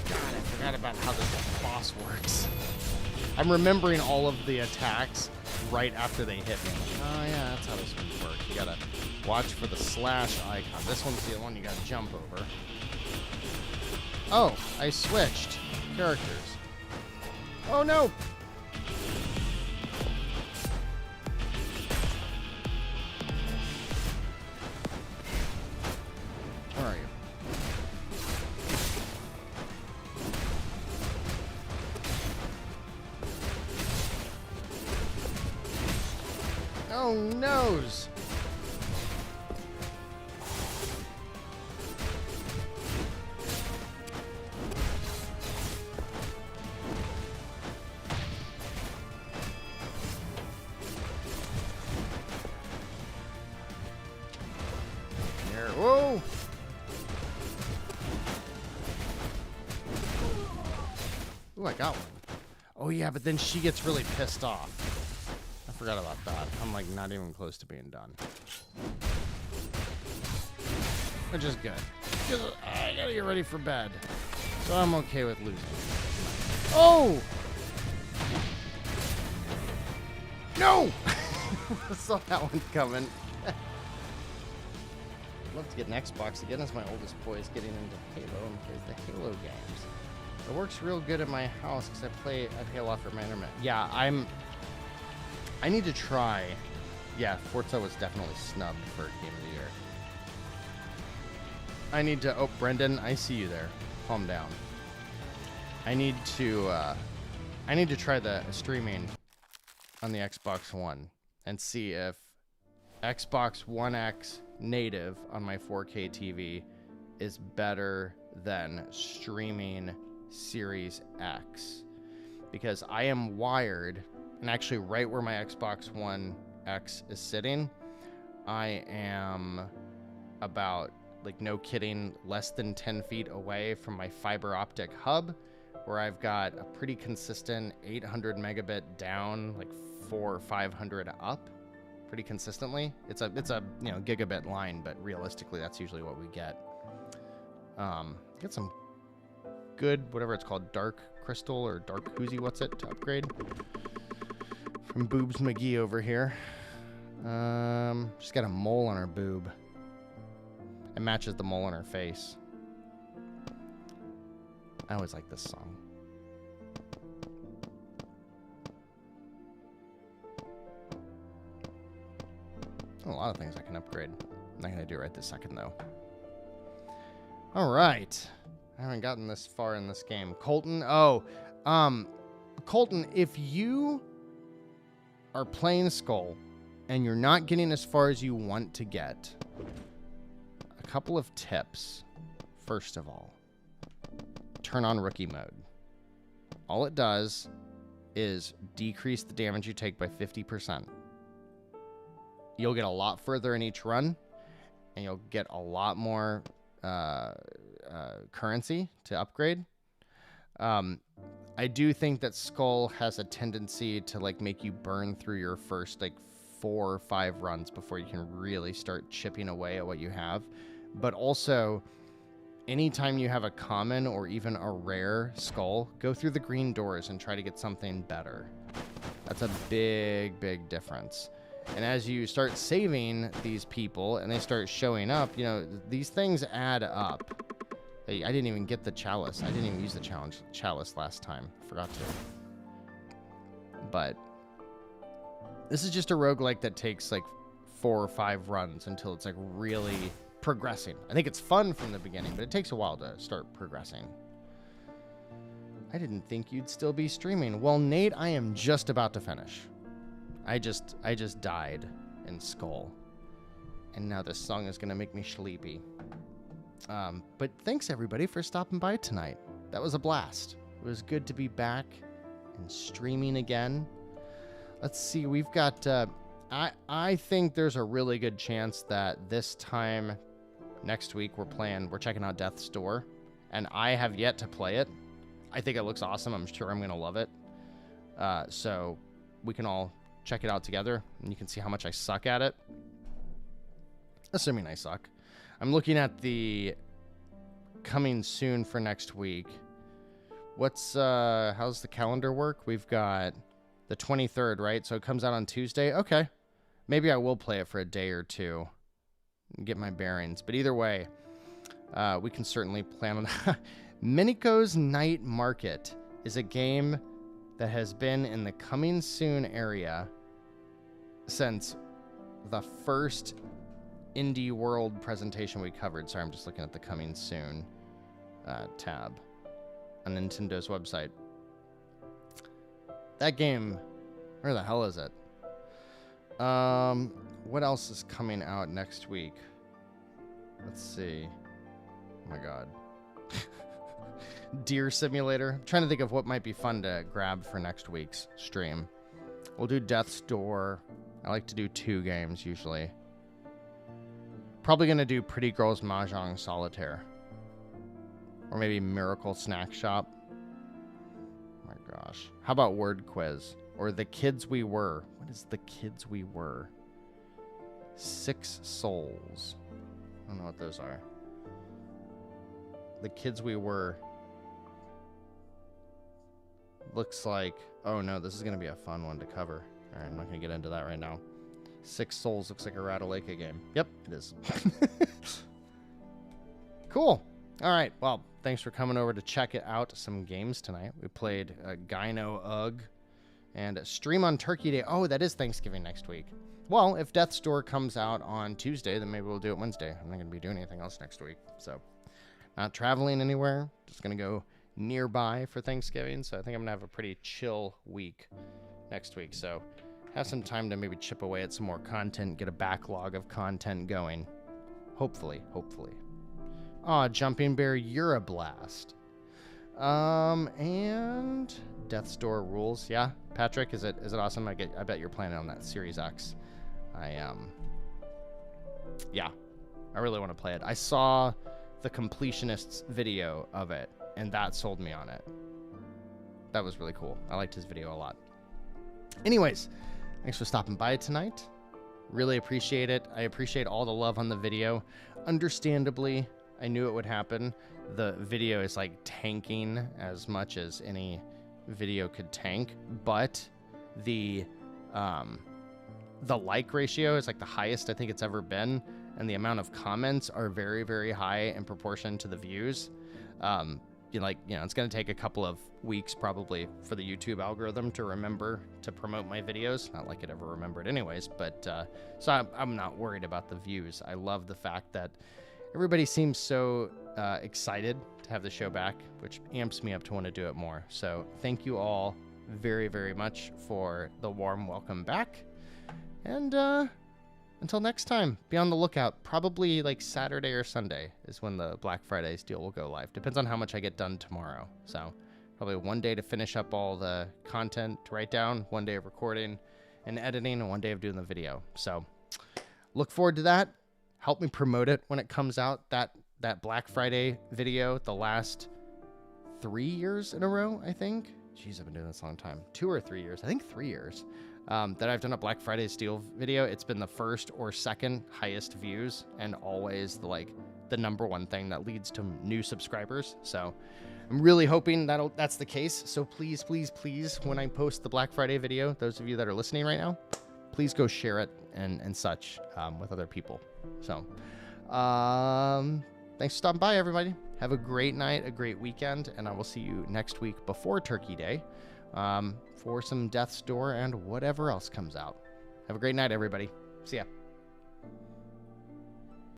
God, I forgot about how this boss works. I'm remembering all of the attacks right after they hit me. Oh yeah, that's how this one works. You gotta watch for the slash icon. This one's the one you gotta jump over. Oh, I switched characters. Oh no! Where are you? Oh, noes. There. Whoa. Ooh, I got one. Oh, yeah, but then she gets really pissed off. I forgot about that. I'm, like, not even close to being done. Which is good. Because I gotta get ready for bed. So I'm okay with losing. Oh! No! I saw that one coming. I'd love to get an Xbox again as my oldest boy is getting into Halo and plays the Halo games. It works real good in my house because I pay a lot for my internet. Yeah, I need to try. Yeah, Forza was definitely snubbed for Game of the Year. I need to. Oh, Brendan, I see you there. Calm down. I need to try the streaming on the Xbox One and see if Xbox One X native on my 4K TV is better than streaming Series X, because I am wired, and actually right where my Xbox One X is sitting, I am about, like, no kidding, less than 10 feet away from my fiber optic hub, where I've got a pretty consistent 800 megabit down, like 400 or 500 up, pretty consistently. It's a gigabit line, but realistically that's usually what we get. Get some good, whatever it's called, dark crystal or dark koozie, what's it, to upgrade from Boobs McGee over here. She's got a mole on her boob. It matches the mole on her face. I always like this song. A lot of things I can upgrade. I'm not gonna do it right this second though. All right. I haven't gotten this far in this game. Colton. Oh, Colton, if you are playing Skull and you're not getting as far as you want to get, a couple of tips. First of all, turn on rookie mode. All it does is decrease the damage you take by 50%. You'll get a lot further in each run, and you'll get a lot more currency to upgrade. I do think that Skull has a tendency to, like, make you burn through your first, like, 4 or 5 runs before you can really start chipping away at what you have. But also, anytime you have a common or even a rare Skull, go through the green doors and try to get something better. That's a big, big difference. And as you start saving these people and they start showing up, you know, these things add up. Hey, I didn't even get the chalice. I didn't even use the chalice last time. Forgot to. But this is just a roguelike that takes like 4 or 5 runs until it's like really progressing. I think it's fun from the beginning, but it takes a while to start progressing. I didn't think you'd still be streaming. Well, Nate, I am just about to finish. I just died in Skull. And now this song is going to make me sleepy. But thanks, everybody, for stopping by tonight. That was a blast. It was good to be back and streaming again. Let's see. We've got... I think there's a really good chance that this time next week we're checking out Death's Door. And I have yet to play it. I think it looks awesome. I'm sure I'm going to love it. So we can all check it out together, and you can see how much I suck at it. Assuming I suck. I'm looking at the coming soon for next week. How's the calendar work? We've got the 23rd, right? So it comes out on Tuesday. Okay. Maybe I will play it for a day or two and get my bearings. But either way, we can certainly plan on that. Miniko's Night Market is a game that has been in the coming soon area since the first Indie World presentation we covered. Sorry, I'm just looking at the coming soon tab on Nintendo's website. That game, where the hell is it? What else is coming out next week? Let's see. Oh my god. Deer Simulator. I'm trying to think of what might be fun to grab for next week's stream. We'll do Death's Door. I like to do 2 games usually. Probably going to do Pretty Girls Mahjong Solitaire. Or maybe Miracle Snack Shop. Oh my gosh. How about Word Quiz? Or The Kids We Were. What is The Kids We Were? 6 Souls. I don't know what those are. The Kids We Were. Looks like... Oh no, this is going to be a fun one to cover. Alright, I'm not going to get into that right now. 6 Souls looks like a Ratalaika game. Yep, it is. Cool. Alright, well, thanks for coming over to check it out. Some games tonight. We played Gynoug and Stream on Turkey Day. Oh, that is Thanksgiving next week. Well, if Death's Door comes out on Tuesday, then maybe we'll do it Wednesday. I'm not going to be doing anything else next week. So, not traveling anywhere. Just going to go nearby for Thanksgiving. So, I think I'm going to have a pretty chill week next week. So, have some time to maybe chip away at some more content, get a backlog of content going. Hopefully. Aw, Jumping Bear, you're a blast. And Death's Door rules. Yeah, Patrick, is it awesome? I bet you're planning on that Series X. Yeah, I really want to play it. I saw the completionist's video of it, and that sold me on it. That was really cool. I liked his video a lot. Anyways, thanks for stopping by tonight. Really appreciate it. I appreciate all the love on the video. Understandably, I knew it would happen. The video is like tanking as much as any video could tank, but the like ratio is like the highest I think it's ever been, and the amount of comments are very, very high in proportion to the views. It's going to take a couple of weeks probably for the YouTube algorithm to remember to promote my videos. Not like it ever remembered anyways, but so I'm not worried about the views. I love the fact that everybody seems so excited to have the show back, which amps me up to want to do it more. So thank you all very, very much for the warm welcome back. And until next time, be on the lookout. Probably like Saturday or Sunday is when the Black Friday deal will go live. Depends on how much I get done tomorrow. So probably one day to finish up all the content to write down, one day of recording and editing, and one day of doing the video. So look forward to that. Help me promote it when it comes out. That Black Friday video, the last 3 years in a row, I think. Jeez, I've been doing this a long time. 2 or 3 years. I think 3 years. That I've done a Black Friday steal video. It's been the first or second highest views, and always the number one thing that leads to new subscribers. So I'm really hoping that's the case. So please, please, please, when I post the Black Friday video, those of you that are listening right now, please go share it and such with other people. So thanks for stopping by, everybody. Have a great night, a great weekend, and I will see you next week before Turkey Day for some Death's Door and whatever else comes out. Have a great night, everybody. See ya.